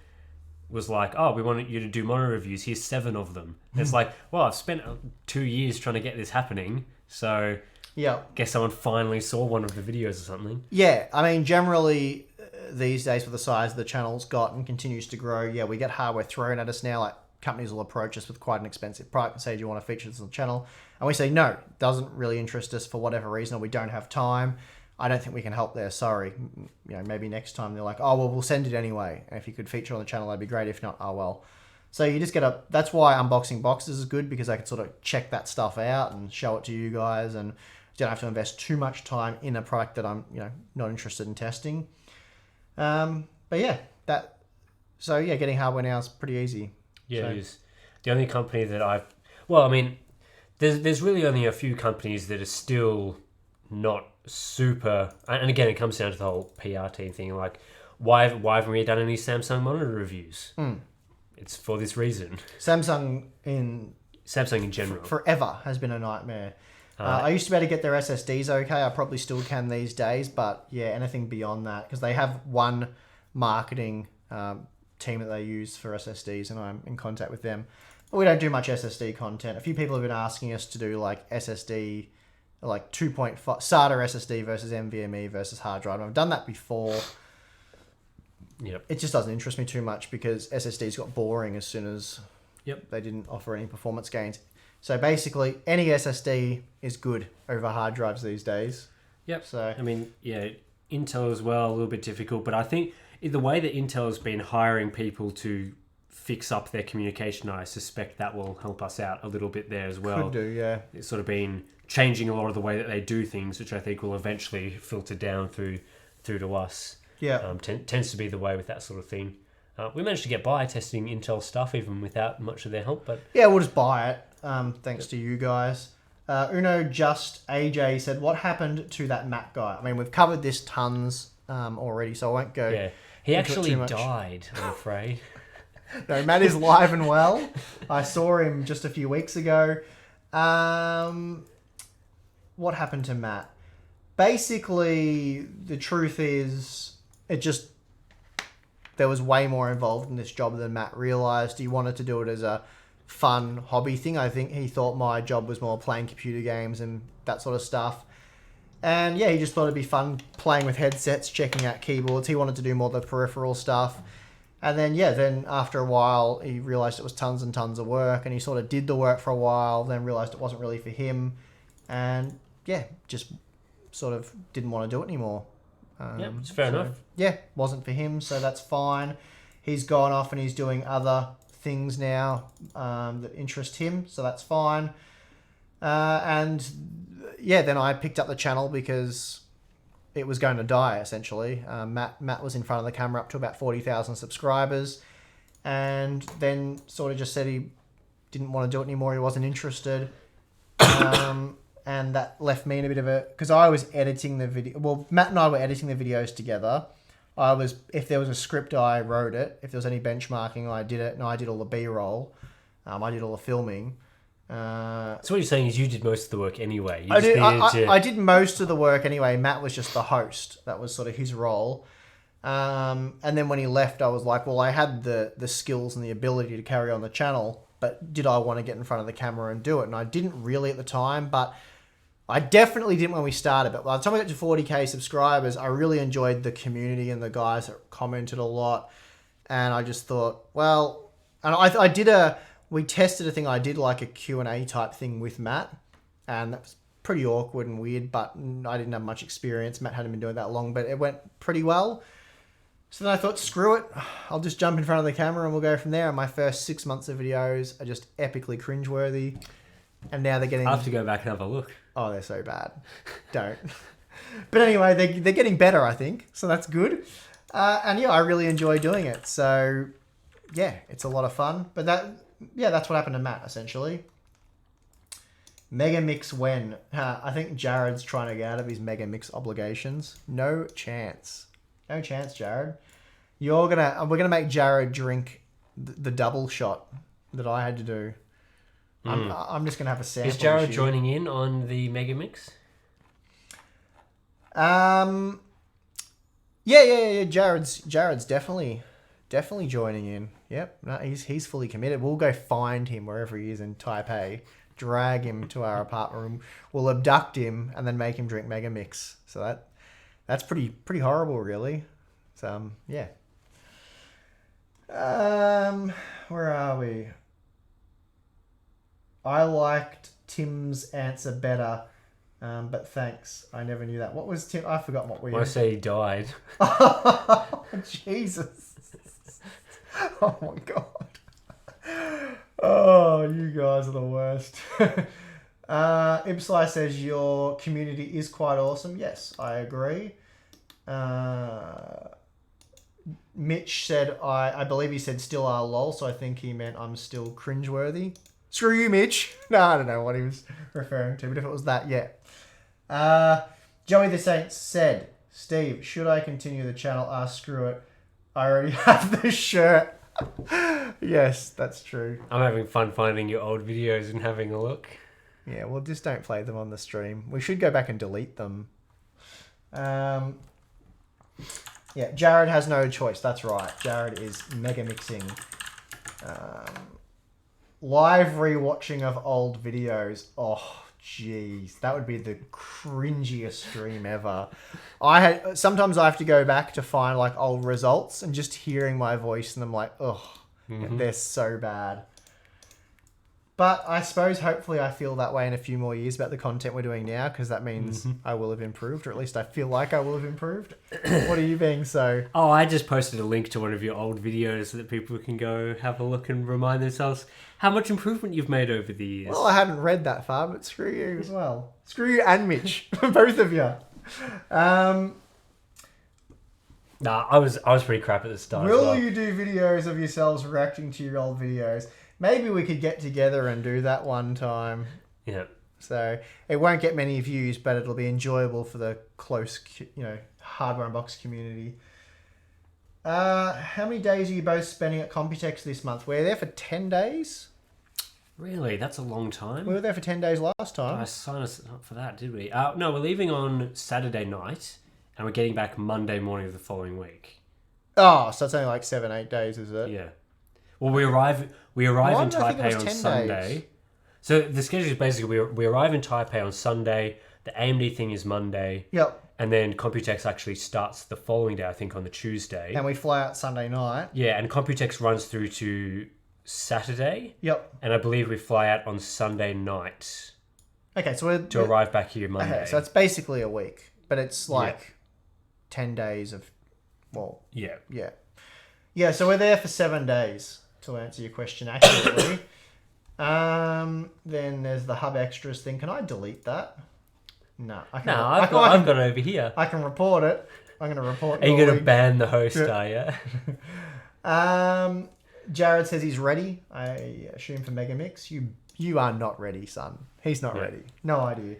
was like, oh, we want you to do monitor reviews. Here's 7 of them. And it's like, well, I've spent 2 years trying to get this happening. So yeah, guess someone finally saw one of the videos or something. Yeah, I mean, generally these days with the size the channel's got and continues to grow, yeah, we get hardware thrown at us now. Like companies will approach us with quite an expensive product and say, do you want to feature this on the channel? And we say, no, doesn't really interest us for whatever reason, or we don't have time. I don't think we can help there. Sorry. Maybe next time they're like, oh, well, we'll send it anyway. And if you could feature on the channel, that'd be great. If not, oh, well. So you just that's why unboxing boxes is good, because I can sort of check that stuff out and show it to you guys, and don't have to invest too much time in a product that I'm, not interested in testing. But yeah, getting hardware now is pretty easy. Yeah, it is. The only company that there's really only a few companies that are still not super, and again, it comes down to the whole PR team thing. Like, why haven't we done any Samsung monitor reviews? It's for this reason. Samsung in general forever has been a nightmare. I used to be able to get their SSDs okay. I probably still can these days, but yeah, anything beyond that, because they have one marketing team that they use for SSDs, and I'm in contact with them. But we don't do much SSD content. A few people have been asking us to do like SSD, like 2.5 SATA SSD versus NVMe versus hard drive. I've done that before. Yep. It just doesn't interest me too much, because SSDs got boring as soon as they didn't offer any performance gains. So basically, any SSD is good over hard drives these days. Yep. So Intel as well, a little bit difficult, but I think the way that Intel has been hiring people to fix up their communication, I suspect that will help us out a little bit there as well. Could do, yeah. It's sort of been changing a lot of the way that they do things, which I think will eventually filter down through to us. Yeah. Tends to be the way with that sort of thing. We managed to get by testing Intel stuff even without much of their help, but yeah, we'll just buy it. Thanks to you guys. Uno Just AJ said, what happened to that Matt guy? I mean, we've covered this tons already, so I won't go. Yeah, he actually died, I'm afraid. No, Matt is live and well. I saw him just a few weeks ago. What happened to Matt? Basically, the truth is, there was way more involved in this job than Matt realized. He wanted to do it as a fun hobby thing. I think he thought my job was more playing computer games and that sort of stuff. And yeah, he just thought it'd be fun playing with headsets, checking out keyboards. He wanted to do more of the peripheral stuff. And then after a while, he realized it was tons and tons of work, and he sort of did the work for a while, then realized it wasn't really for him. And yeah, just sort of didn't want to do it anymore. It's fair enough. Yeah, wasn't for him, so that's fine. He's gone off and he's doing other things now that interest him, so that's fine. And yeah, then I picked up the channel because it was going to die, essentially. Matt was in front of the camera up to about 40,000 subscribers, and then sort of just said he didn't want to do it anymore. He wasn't interested. And that left me in a bit of a... Because I was editing the video... Well, Matt and I were editing the videos together. If there was a script, I wrote it. If there was any benchmarking, I did it. And I did all the B-roll. I did all the filming. So what you're saying is you did most of the work anyway. I did most of the work anyway. Matt was just the host. That was sort of his role. And then when he left, I was like, well, I had the skills and the ability to carry on the channel, but did I want to get in front of the camera and do it? And I didn't really at the time, but I definitely didn't when we started. But by the time I got to 40k subscribers, I really enjoyed the community and the guys that commented a lot. And I just thought, well, and we tested a thing. I did like a Q&A type thing with Matt, and that was pretty awkward and weird, but I didn't have much experience. Matt hadn't been doing that long, but it went pretty well. So then I thought, screw it. I'll just jump in front of the camera and we'll go from there. And my first 6 months of videos are just epically cringeworthy. And now they're getting... I have to go back and have a look. Oh, they're so bad. Don't. But anyway, they're getting better, I think. So that's good. And yeah, I really enjoy doing it. So yeah, it's a lot of fun. But that's what happened to Matt, essentially. Mega Mix when? I think Jared's trying to get out of his Mega Mix obligations. No chance. No chance, Jared. We're gonna make Jared drink the double shot that I had to do. I'm just gonna have a sample. Is Jared joining in on the Mega Mix? Yeah. Jared's definitely joining in. Yep. No, he's fully committed. We'll go find him wherever he is in Taipei, drag him to our apartment room. We'll abduct him and then make him drink Mega Mix. So that's pretty horrible, really. So yeah. Where are we? I liked Tim's answer better. But thanks. I never knew that. What was Tim? I forgot what we. When I say he died. Oh, Jesus. Oh my God. Oh, you guys are the worst. Ipsly says your community is quite awesome. Yes, I agree. Mitch said, I believe he said still are lol, so I think he meant I'm still cringeworthy. Screw you, Mitch. No, I don't know what he was referring to, but if it was that, yeah. Joey the Saint said, Steve, should I continue the channel? Screw it. I already have the shirt. Yes, that's true. I'm having fun finding your old videos and having a look. Yeah, well, just don't play them on the stream. We should go back and delete them. Yeah, Jared has no choice. That's right. Jared is mega mixing. Live rewatching of old videos. Oh, jeez. That would be the cringiest stream ever. Sometimes I have to go back to find like old results and just hearing my voice and I'm like, oh, they're so bad. But I suppose hopefully I feel that way in a few more years about the content we're doing now because that means I will have improved, or at least I feel like I will have improved. What are you being so? Oh, I just posted a link to one of your old videos so that people can go have a look and remind themselves how much improvement you've made over the years. Well, I hadn't read that far, but screw you as well. Screw you and Mitch, both of you. Nah, I was pretty crap at the start. Will you do videos of yourselves reacting to your old videos? Maybe we could get together and do that one time. Yeah. So it won't get many views, but it'll be enjoyable for the close, Hardware Unbox community. How many days are you both spending at Computex this month? We're there for 10 days. Really? That's a long time. We were there for 10 days last time. I signed us up for that, did we? No, we're leaving on Saturday night, and we're getting back Monday morning of the following week. Oh, so it's only like 7-8 days, is it? Yeah. Well, we arrive in Taipei on Sunday. Days? So the schedule is basically we arrive in Taipei on Sunday. The AMD thing is Monday. Yep. And then Computex actually starts the following day, I think, on the Tuesday. And we fly out Sunday night. Yeah, and Computex runs through to Saturday. Yep. And I believe we fly out on Sunday night. Okay, so we're... arrive back here Monday. Okay, so it's basically a week. But it's like 10 days of... Well... Yeah. Yeah. Yeah, so we're there for 7 days, to answer your question accurately. Then there's the Hub Extras thing. Can I delete that? No. I've got it over here. I can report it. I'm going to report it. Are you going to ban the host, are you? Jared says he's ready. I assume for Megamix. You are not ready, son. He's not ready. No idea.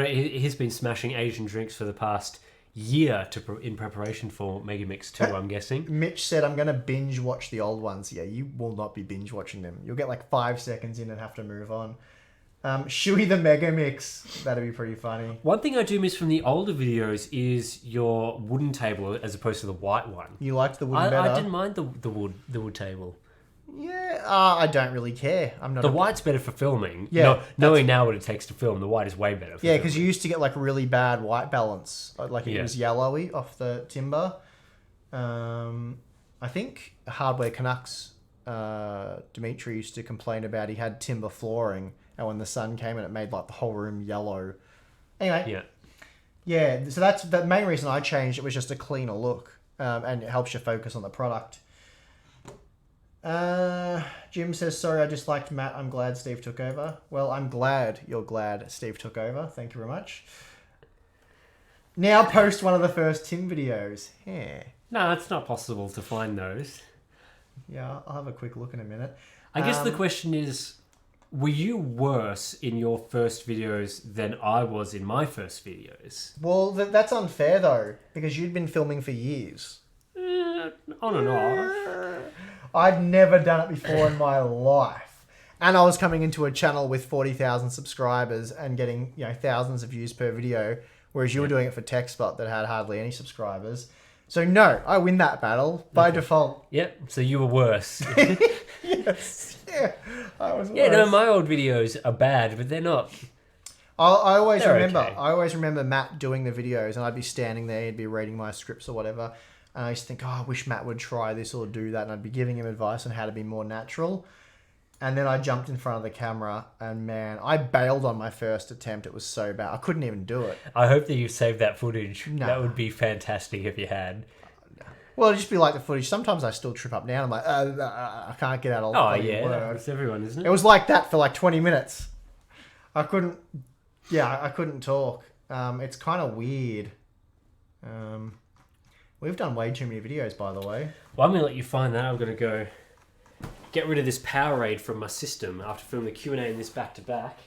He's been smashing Asian drinks for the past year in preparation for Megamix 2, I'm guessing. Mitch said, I'm going to binge watch the old ones. Yeah, you will not be binge watching them. You'll get like 5 seconds in and have to move on. Shui the Megamix. That'd be pretty funny. One thing I do miss from the older videos is your wooden table as opposed to the white one. You liked the wooden better? I didn't mind the wood table. Yeah, I don't really care. I'm not. The white's better for filming. Yeah, knowing now what it takes to film, the white is way better. Yeah, because you used to get like really bad white balance, like it was yellowy off the timber. I think Hardware Canucks, Dimitri used to complain about he had timber flooring, and when the sun came in, it made like the whole room yellow. Anyway, yeah. So that's the main reason I changed. It was just a cleaner look, and it helps you focus on the product. Jim says, sorry, I disliked Matt. I'm glad Steve took over. Well, I'm glad you're glad Steve took over. Thank you very much. Now post one of the first Tim videos. Yeah. No, it's not possible to find those. Yeah, I'll have a quick look in a minute. I guess the question is, were you worse in your first videos than I was in my first videos? Well, that's unfair, though, because you'd been filming for years. On and off. I'd never done it before in my life. And I was coming into a channel with 40,000 subscribers and getting, thousands of views per video, whereas you were doing it for TechSpot that had hardly any subscribers. So no, I win that battle by default. Yep, so you were worse. Yes. Yeah, I was worse. Yeah, no, my old videos are bad, but they're not. I always remember. Okay. I always remember Matt doing the videos, and I'd be standing there, he'd be reading my scripts or whatever, and I used to think, I wish Matt would try this or do that, and I'd be giving him advice on how to be more natural. And then I jumped in front of the camera, and man, I bailed on my first attempt. It was so bad. I couldn't even do it. I hope that you saved that footage. No. That would be fantastic if you had. Well, it'd just be like the footage. Sometimes I still trip up now. I'm like, I can't get out all the Oh, bloody yeah. words. It's everyone, isn't it? It was like that for like 20 minutes. I couldn't talk. It's kind of weird. We've done way too many videos, by the way. Well, I'm going to let you find that. I'm going to go get rid of this Powerade from my system after filming the Q&A in this back-to-back.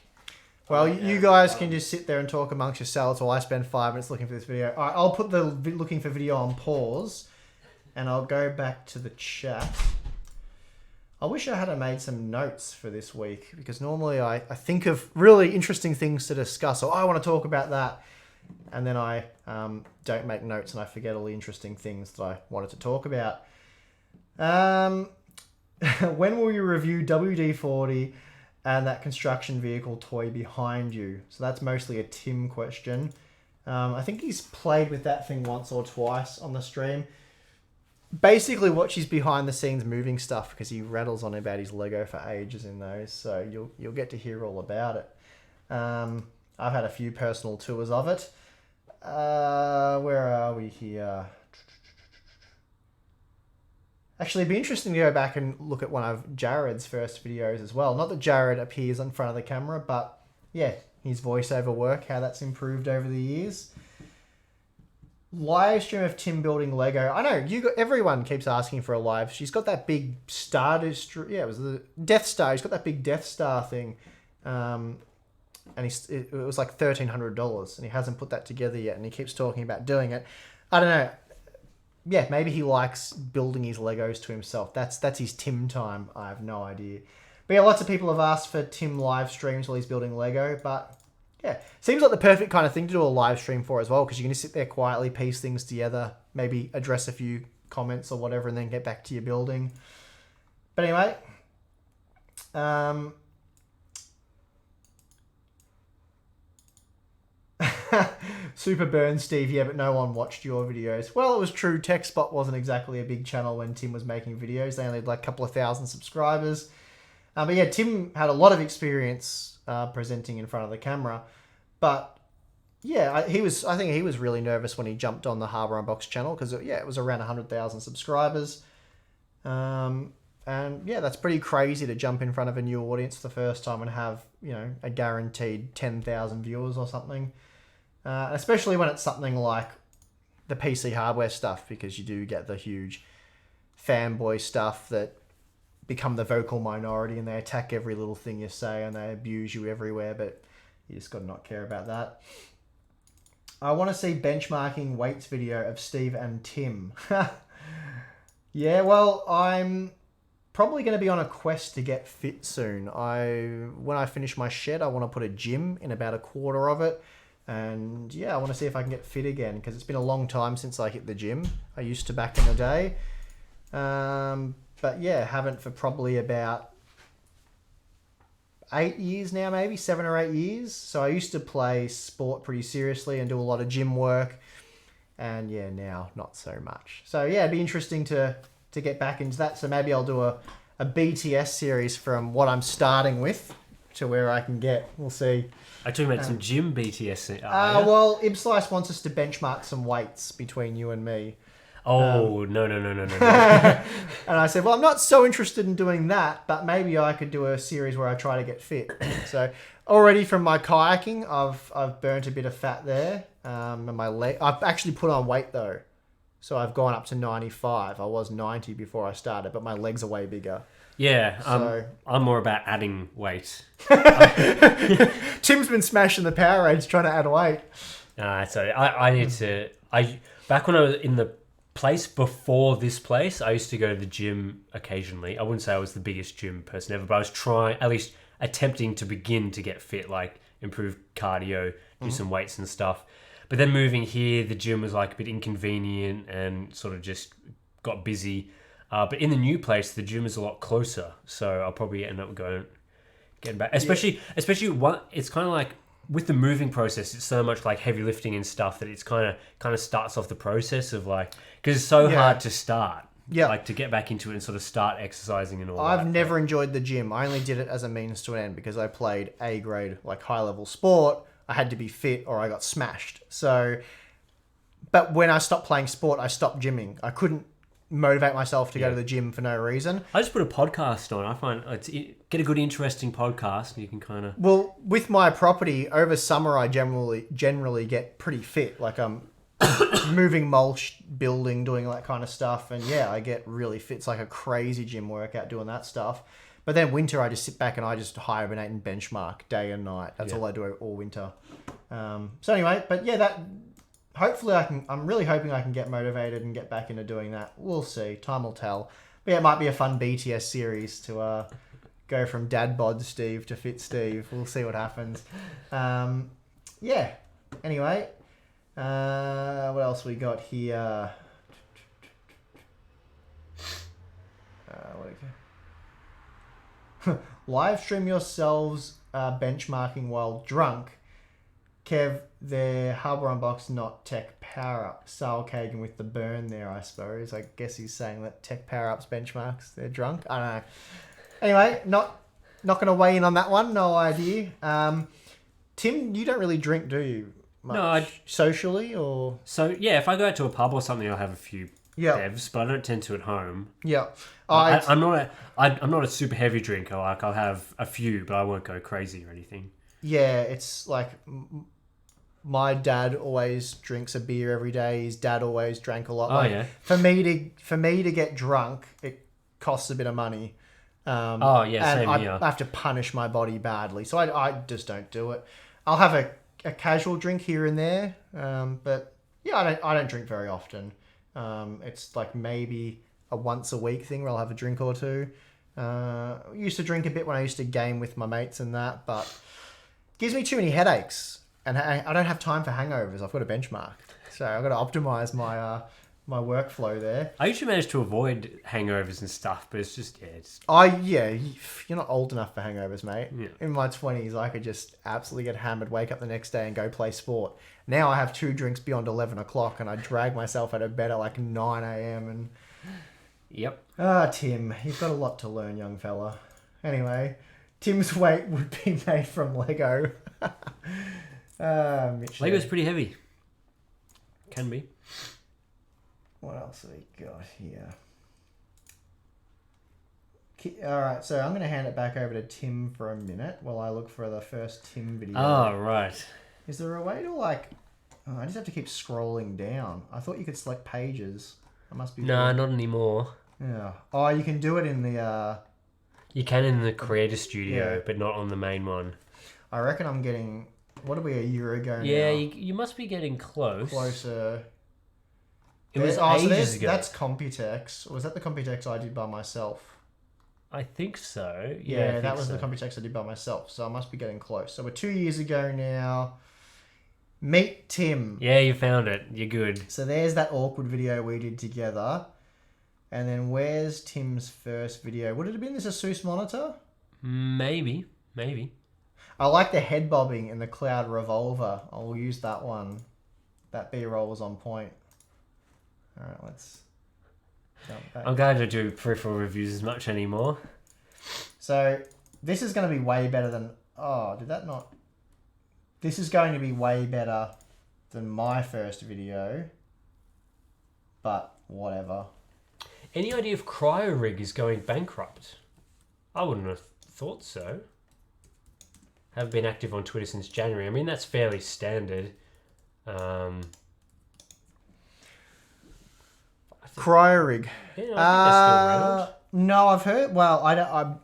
Well, you guys can just sit there and talk amongst yourselves while I spend 5 minutes looking for this video. All right, I'll put the looking for video on pause, and I'll go back to the chat. I wish I had made some notes for this week, because normally I think of really interesting things to discuss, or I want to talk about that, and then I don't make notes and I forget all the interesting things that I wanted to talk about. When will you review WD-40 and that construction vehicle toy behind you? So that's mostly a Tim question. I think he's played with that thing once or twice on the stream. Basically, watch his behind the scenes moving stuff, because he rattles on about his Lego for ages in those. So you'll get to hear all about it. I've had a few personal tours of it. Where are we here? Actually, it'd be interesting to go back and look at one of Jared's first videos as well. Not that Jared appears in front of the camera, but yeah, his voiceover work, how that's improved over the years. Live stream of Tim building Lego. I know everyone keeps asking for a live. She's got that big Star Destroyer. Yeah, it was the Death Star. He's got that big Death Star thing, and it was like $1,300, and he hasn't put that together yet. And he keeps talking about doing it. I don't know. Yeah, maybe he likes building his Legos to himself. That's his Tim time. I have no idea. But yeah, lots of people have asked for Tim live streams while he's building Lego. But yeah, seems like the perfect kind of thing to do a live stream for as well, because you can just sit there quietly, piece things together, maybe address a few comments or whatever, and then get back to your building. But anyway, Super burn, Steve. Yeah, but no one watched your videos. Well, it was true. TechSpot wasn't exactly a big channel when Tim was making videos. They only had like a couple of thousand subscribers. But yeah, Tim had a lot of experience presenting in front of the camera. But yeah, I think he was really nervous when he jumped on the Harbour Unbox channel, because yeah, it was around 100,000 subscribers. And yeah, that's pretty crazy to jump in front of a new audience the first time and have, a guaranteed 10,000 viewers or something. Especially when it's something like the PC hardware stuff, because you do get the huge fanboy stuff that become the vocal minority, and they attack every little thing you say and they abuse you everywhere, but you just got to not care about that. I want to see benchmarking weights video of Steve and Tim. Yeah, well, I'm probably going to be on a quest to get fit soon. When I finish my shed, I want to put a gym in about a quarter of it. And yeah, I want to see if I can get fit again, because it's been a long time since I hit the gym. I used to back in the day. But yeah, haven't for probably about 8 years now, maybe 7 or 8 years. So I used to play sport pretty seriously and do a lot of gym work. And yeah, now not so much. So yeah, it'd be interesting to get back into that. So maybe I'll do a BTS series from what I'm starting with to where I can get. We'll see. I talking about some gym BTS. Well, Ibslice wants us to benchmark some weights between you and me. Oh, no. And I said, well, I'm not so interested in doing that, but maybe I could do a series where I try to get fit. So already from my kayaking, I've burnt a bit of fat there. And my leg, I've actually put on weight though. So I've gone up to 95. I was 90 before I started, but my legs are way bigger. Yeah, I'm more about adding weight. Tim's been smashing the Powerades trying to add weight. So I need to. Back when I was in the place before this place, I used to go to the gym occasionally. I wouldn't say I was the biggest gym person ever, but I was trying, at least attempting to begin to get fit, like improve cardio, do some weights and stuff. But then moving here, the gym was like a bit inconvenient and sort of just got busy. But in the new place, the gym is a lot closer, so I'll probably end up getting back. Especially it's kind of like with the moving process, it's so much like heavy lifting and stuff that it's kind of starts off the process of like, because it's so hard to start. Yeah. Like to get back into it and sort of start exercising and all that. I've never enjoyed the gym. I only did it as a means to an end because I played A grade, like high level sport. I had to be fit or I got smashed. So, but when I stopped playing sport, I stopped gymming. I couldn't motivate myself to go to the gym for no reason. I just put a podcast on. I find get a good, interesting podcast, and you can kind of. Well, with my property over summer, I generally get pretty fit. Like I'm moving mulch, building, doing that kind of stuff, and yeah, I get really fit. It's like a crazy gym workout doing that stuff. But then winter, I just sit back and I just hibernate and benchmark day and night. That's all I do all winter. So anyway, but yeah, that. Hopefully I'm really hoping I can get motivated and get back into doing that. We'll see. Time will tell. But yeah, it might be a fun BTS series to go from Dad Bod Steve to Fit Steve. We'll see what happens. Yeah. Anyway, what else we got here? Live stream yourselves benchmarking while drunk. Kev, their Harbour Unbox, not Tech Power Up. Sal Kagan with the burn there, I suppose. I guess he's saying that Tech Power Up's benchmarks, they're drunk. I don't know. Anyway, not going to weigh in on that one. No idea. Tim, you don't really drink, do you? Much? No, socially or? So yeah, if I go out to a pub or something, I'll have a few Yeah. bevs, but I don't tend to at home. Yeah. I'm not a super heavy drinker. Like I'll have a few, but I won't go crazy or anything. Yeah, it's like my dad always drinks a beer every day. His dad always drank a lot. Oh, like, yeah. For me to get drunk, it costs a bit of money. Same here. I have to punish my body badly, so I just don't do it. I'll have a casual drink here and there, but yeah, I don't drink very often. It's like maybe a once a week thing where I'll have a drink or two. I used to drink a bit when I used to game with my mates and that, but it gives me too many headaches, and I don't have time for hangovers. I've got a benchmark, so I've got to optimize my my workflow there. I usually manage to avoid hangovers and stuff, but it's just You're not old enough for hangovers, mate. Yeah. In my 20s, I could just absolutely get hammered, wake up the next day and go play sport. Now I have 2 drinks beyond 11 o'clock and I drag myself out of bed at like 9 a.m. and... Yep. Tim, you've got a lot to learn, young fella. Anyway, Tim's weight would be made from Lego. Mitch, Lego's pretty heavy. Can be. What else have we got here? Alright, so I'm going to hand it back over to Tim for a minute while I look for the first Tim video. Oh, right. Is there a way to like... Oh, I just have to keep scrolling down. I thought you could select pages. I must be... No, not anymore. Yeah. Oh, you can do it in the... You can in the Creator Studio, Yeah. but not on the main one. I reckon I'm getting... What are we, a year ago Yeah, now? you must be getting close. Closer. It was so ages ago. That's Computex. Was that the Computex I did by myself? I think so. Yeah, I that think was so. the Computex I did by myself. So I must be getting close. So we're 2 years ago now. Meet Tim. Yeah, you found it. You're good. So there's that awkward video we did together. And then where's Tim's first video? Would it have been this Asus monitor? Maybe. I like the head bobbing in the Cloud Revolver. I'll use that one. That B-roll was on point. Alright, let's jump back. I'm glad to do peripheral reviews as much anymore. So this is going to be way better than... Oh, did that not... This is going to be way better than my first video. But whatever. Any idea if CryoRig is going bankrupt? I wouldn't have thought so. Haven't been active on Twitter since January. I mean, that's fairly standard. Cryorig. Yeah, I think they're still around. No, I've heard... Well, I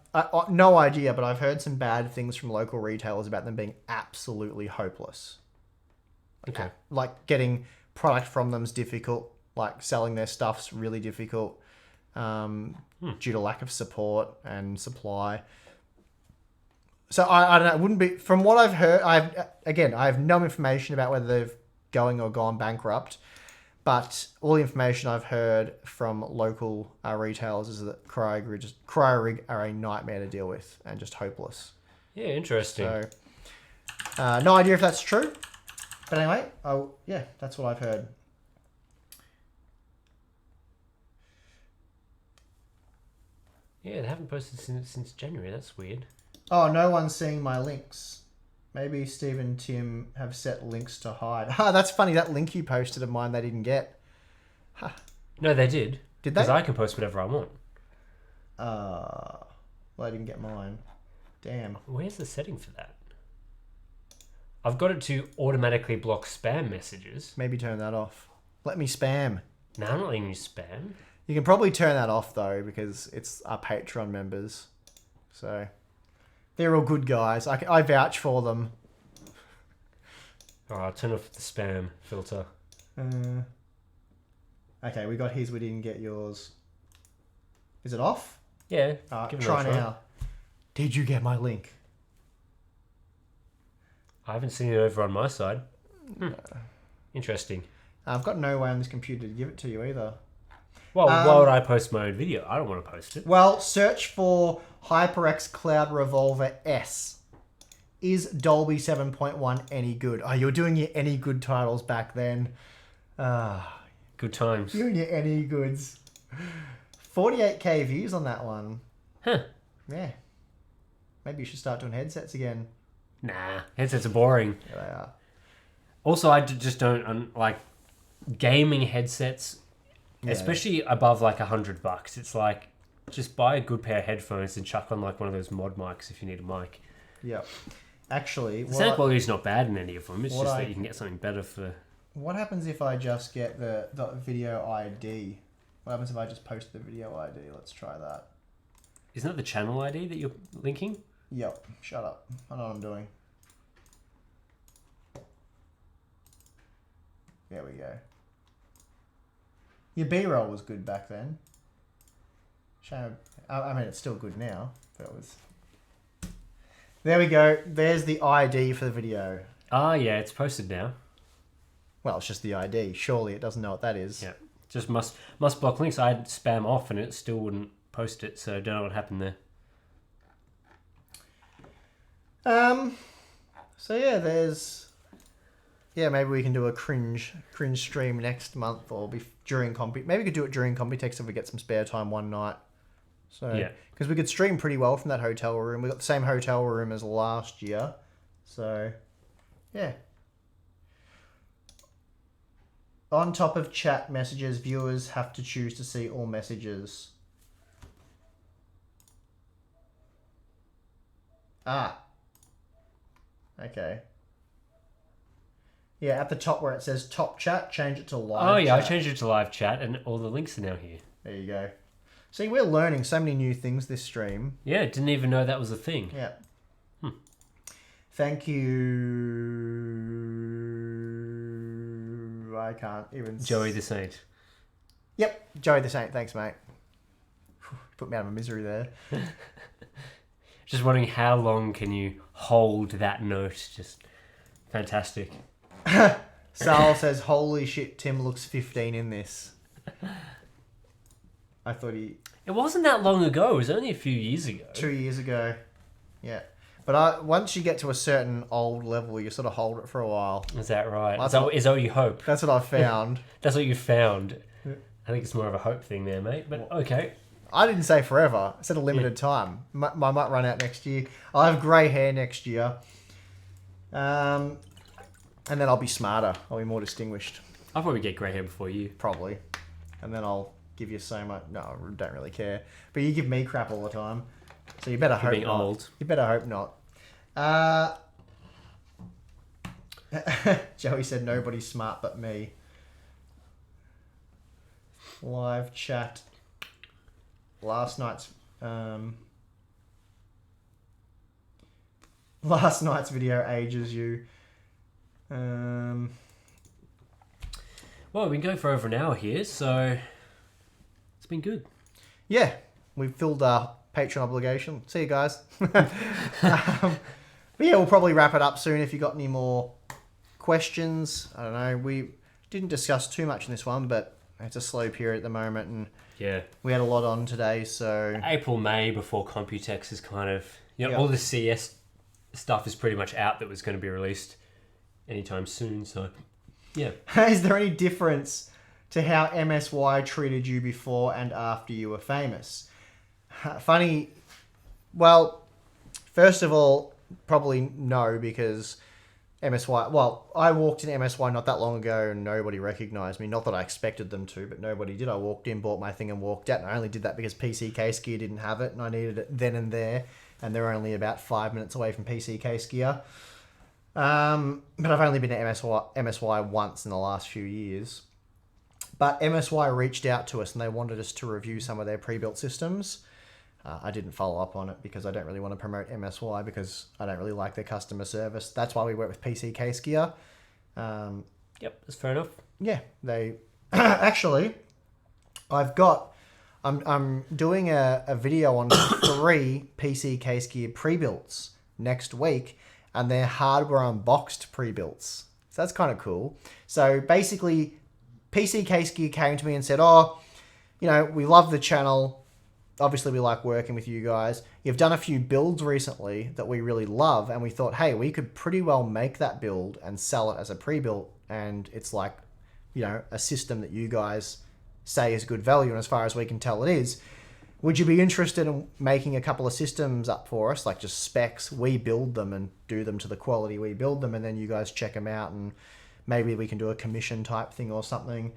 no idea, but I've heard some bad things from local retailers about them being absolutely hopeless. Okay. Like, getting product from them's difficult. Like, selling their stuff's really difficult. Due to lack of support and supply. So, I don't know. It wouldn't be... From what I've heard... I have no information about whether they've going or gone bankrupt. But all the information I've heard from local retailers is that CryoRig are a nightmare to deal with and just hopeless. Yeah, interesting. So, no idea if that's true. But anyway, yeah, that's what I've heard. Yeah, they haven't posted since January. That's weird. Oh, no one's seeing my links. Maybe Steve and Tim have set links to hide. Ah, that's funny. That link you posted of mine they didn't get. No, they did. Did they? Because I can post whatever I want. Well, I didn't get mine. Damn. Where's the setting for that? I've got it to automatically block spam messages. Maybe turn that off. Let me spam. No, I'm not letting you spam. You can probably turn that off though because it's our Patreon members. So they're all good guys. I vouch for them. Alright, I'll turn off the spam filter. Okay, we got his. We didn't get yours. Is it off? Yeah. Try now. Did you get my link? I haven't seen it over on my side. Interesting. I've got no way on this computer to give it to you either. Well, why would I post my own video? I don't want to post it. Well, search for HyperX Cloud Revolver S. Is Dolby 7.1 any good? Oh, you were doing your any good titles back then. Good times. You and your any goods. 48k views on that one. Huh. Yeah. Maybe you should start doing headsets again. Nah, headsets are boring. There they are. Also, I just don't like gaming headsets, especially above like $100. It's like, just buy a good pair of headphones and chuck on like one of those mod mics if you need a mic. Yep. Actually, the sound quality is not bad in any of them. It's just that you can get something better for. What happens if I just get the video ID? What happens if I just post the video ID? Let's try that. Isn't that the channel ID that you're linking? Yep. Shut up. I know what I'm doing. There we go. Your B-roll was good back then. Shame. I mean, it's still good now. But it was. There we go. There's the ID for the video. Ah, yeah, it's posted now. Well, it's just the ID. Surely it doesn't know what that is. Yeah. Just must block links. I had spam off and it still wouldn't post it, so I don't know what happened there. So yeah, maybe we can do a cringe stream next month or during Computex. Maybe we could do it during Computex if we get some spare time one night. So yeah, because we could stream pretty well from that hotel room. We got the same hotel room as last year. So yeah. On top of chat messages, viewers have to choose to see all messages. Okay. Yeah, at the top where it says top chat, change it to live chat. Oh yeah, I changed it to live chat and all the links are now here. There you go. See, we're learning so many new things this stream. Yeah, didn't even know that was a thing. Yeah. Thank you. I can't even... Joey the Saint. Yep, Joey the Saint. Thanks, mate. Put me out of my misery there. Just wondering how long can you hold that note? Just fantastic. Sal says, holy shit, Tim looks 15 in this. I thought he... It wasn't that long ago. It was only a few years ago. 2 years ago. Yeah. But once you get to a certain old level, you sort of hold it for a while. Is that right? That's Is that what you hope? That's what I found. That's what you found. I think it's more of a hope thing there, mate. But okay. I didn't say forever. I said a limited time. I might run out next year. I'll have grey hair next year. And then I'll be smarter. I'll be more distinguished. I'll probably get grey hair before you. Probably. And then I'll give you so much... No, I don't really care. But you give me crap all the time. So you better hope being not. old. You better hope not. Joey said nobody's smart but me. Live chat. Last night's video ages you. Well, we've been going for over an hour here, so it's been good. Yeah, we've filled our Patreon obligation. See you guys. But yeah, we'll probably wrap it up soon. If you got any more questions, I don't know. We didn't discuss too much in this one, but it's a slow period at the moment, and yeah, we had a lot on today. So April, May before Computex is kind of Yeah. all the CS stuff is pretty much out that was going to be released anytime soon. So yeah, is there any difference to how MSY treated you before and after you were famous? Funny. Well, first of all, probably no, because MSY. Well, I walked in MSY not that long ago and nobody recognized me. Not that I expected them to, but nobody did. I walked in, bought my thing, and walked out. And I only did that because PCK Skier didn't have it, and I needed it then and there. And they're only about 5 minutes away from PCK Skier. But I've only been to MSY once in the last few years. But MSY reached out to us and they wanted us to review some of their pre-built systems. I didn't follow up on it because I don't really want to promote MSY because I don't really like their customer service. That's why we work with PCK Skier. Yep, that's fair enough. Yeah, they actually, I'm doing a video on 3 PCK Skier pre-builts next week, and they're hardware unboxed pre-builts. So that's kind of cool. So basically, PCK Skier came to me and said, "Oh, we love the channel. Obviously, we like working with you guys. You've done a few builds recently that we really love, and we thought, hey, we could pretty well make that build and sell it as a pre-built, and it's like, a system that you guys say is good value, and as far as we can tell, it is. Would you be interested in making a couple of systems up for us, like just specs? We build them and do them to the quality we build them, and then you guys check them out, and maybe we can do a commission type thing or something,"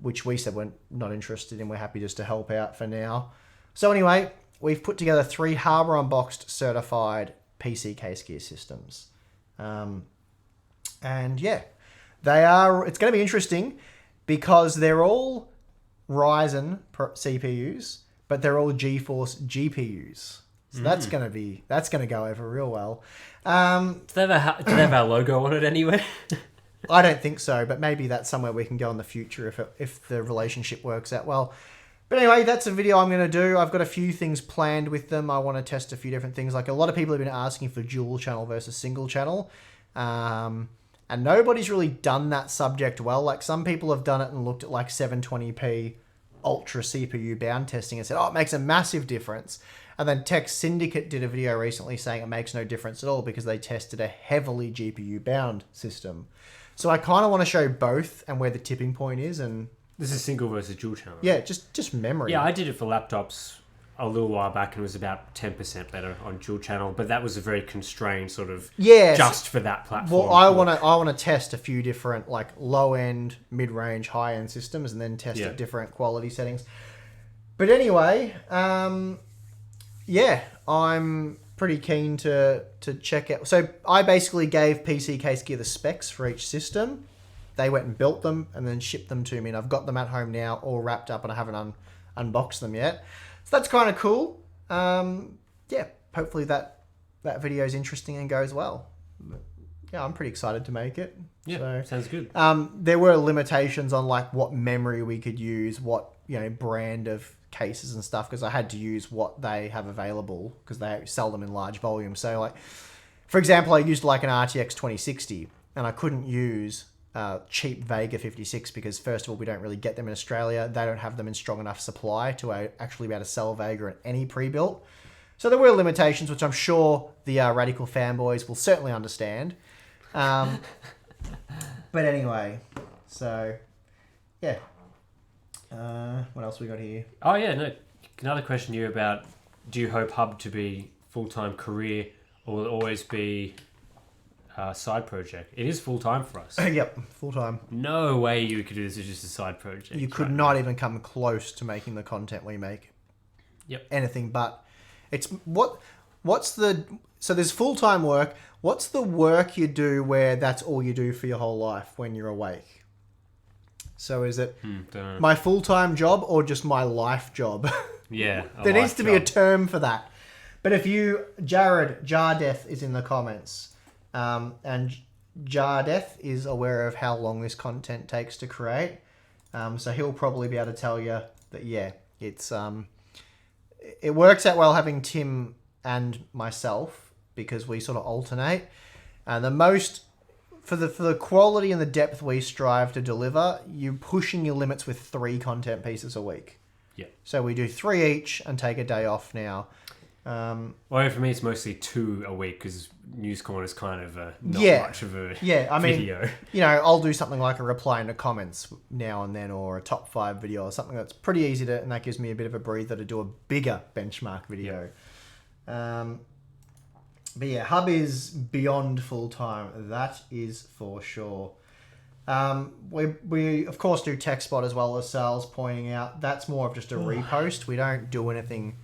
which we said we're not interested in. We're happy just to help out for now. So anyway, we've put together 3 Harbor Unboxed certified PCK Skier systems. And yeah, it's going to be interesting because they're all Ryzen CPUs, but they're all GeForce GPUs. So that's going to go over real well. Do they have our logo on it anyway? I don't think so, but maybe that's somewhere we can go in the future if the relationship works out well. But anyway, that's a video I'm going to do. I've got a few things planned with them. I want to test a few different things. Like, a lot of people have been asking for dual channel versus single channel. And nobody's really done that subject well. Like, some people have done it and looked at like 720p ultra CPU bound testing and said, oh, it makes a massive difference. And then Tech Syndicate did a video recently saying it makes no difference at all because they tested a heavily GPU bound system. So I kind of want to show both and where the tipping point is. And this is single versus dual channel. Yeah, just memory. Yeah, I did it for laptops a little while back and it was about 10% better on dual channel, but that was a very constrained sort of just for that platform. Well, I want to test a few different like low end, mid range, high end systems, and then test at different quality settings. But anyway, I'm pretty keen to check out. So I basically gave PCK Skier the specs for each system. They went and built them and then shipped them to me, and I've got them at home now, all wrapped up, and I haven't unboxed them yet. So that's kind of cool. Hopefully that video is interesting and goes well. But yeah, I'm pretty excited to make it. Yeah, so, sounds good. There were limitations on like what memory we could use, what brand of cases and stuff, because I had to use what they have available because they sell them in large volume. So like, for example, I used like an RTX 2060 and I couldn't use cheap Vega 56 because first of all, we don't really get them in Australia. They don't have them in strong enough supply to actually be able to sell Vega in any pre-built. So there were limitations, which I'm sure the Radical fanboys will certainly understand. But anyway, so yeah. What else we got here? Oh yeah, no. Another question here about: do you hope Hub to be full-time career, or will it always be a side project? It is full-time for us. Yep, full-time. No way you could do this as just a side project. You could not even come close to making the content we make. Yep. Anything but. It's so there's full-time work. What's the work you do where that's all you do for your whole life when you're awake? So is it my full-time job or just my life job? Yeah. There needs to be a term for that. But if Jared Jardeth is in the comments, and Jardeth is aware of how long this content takes to create. So he'll probably be able to tell you that, yeah, it works out well having Tim and myself because we sort of alternate. For the quality and the depth we strive to deliver, you're pushing your limits with 3 content pieces a week. Yeah. So we do 3 each and take a day off now. Well, for me, it's mostly 2 a week because News Corner is kind of not Yeah. much of a I mean, video. I'll do something like a reply in the comments now and then, or a top 5 video, or something that's pretty easy to, and that gives me a bit of a breather to do a bigger benchmark video. But yeah, Hub is beyond full time. That is for sure. We of course do TechSpot as well as sales, pointing out that's more of just a repost. We don't do anything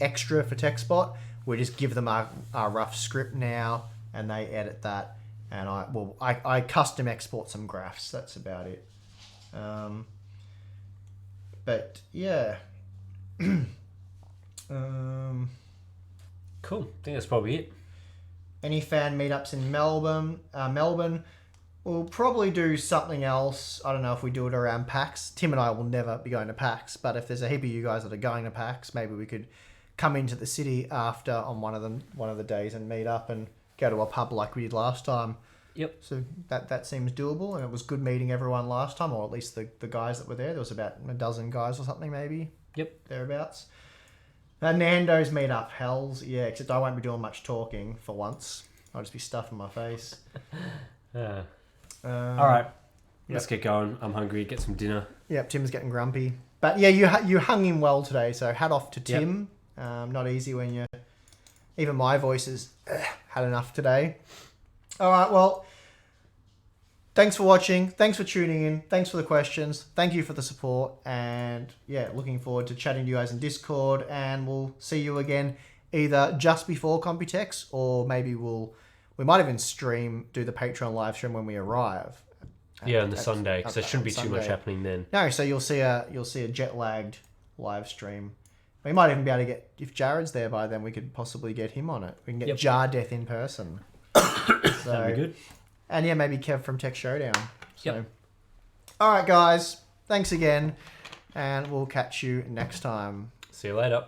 extra for TechSpot. We just give them our rough script now, and they edit that. And I custom export some graphs. That's about it. But yeah. Cool. I think that's probably it. Any fan meetups in Melbourne? We'll probably do something else. I don't know if we do it around PAX. Tim and I will never be going to PAX, but if there's a heap of you guys that are going to PAX, maybe we could come into the city after on one of the days and meet up and go to a pub like we did last time. Yep. So that seems doable, and it was good meeting everyone last time, or at least the guys that were there. There was about a dozen guys or something, maybe. Yep. Thereabouts. Nando's meetup, hells, yeah, except I won't be doing much talking for once. I'll just be stuffing my face. All right. Let's get going. I'm hungry. Get some dinner. Yep, Tim's getting grumpy. But yeah, you hung in well today, so hat off to Tim. Not easy when even my voice has had enough today. All right, well, thanks for watching. Thanks for tuning in. Thanks for the questions. Thank you for the support. And yeah, looking forward to chatting to you guys in Discord. And we'll see you again either just before Computex, or maybe we might even do the Patreon live stream when we arrive. On the Sunday, because there shouldn't be too much happening then. No, so you'll see a jet lagged live stream. We might even be able to get, if Jared's there by then, we could possibly get him on it. We can get Jar Death in person. That'd be good. And yeah, maybe Kev from Tech Showdown. So, Yep. All right, guys. Thanks again. And we'll catch you next time. See you later.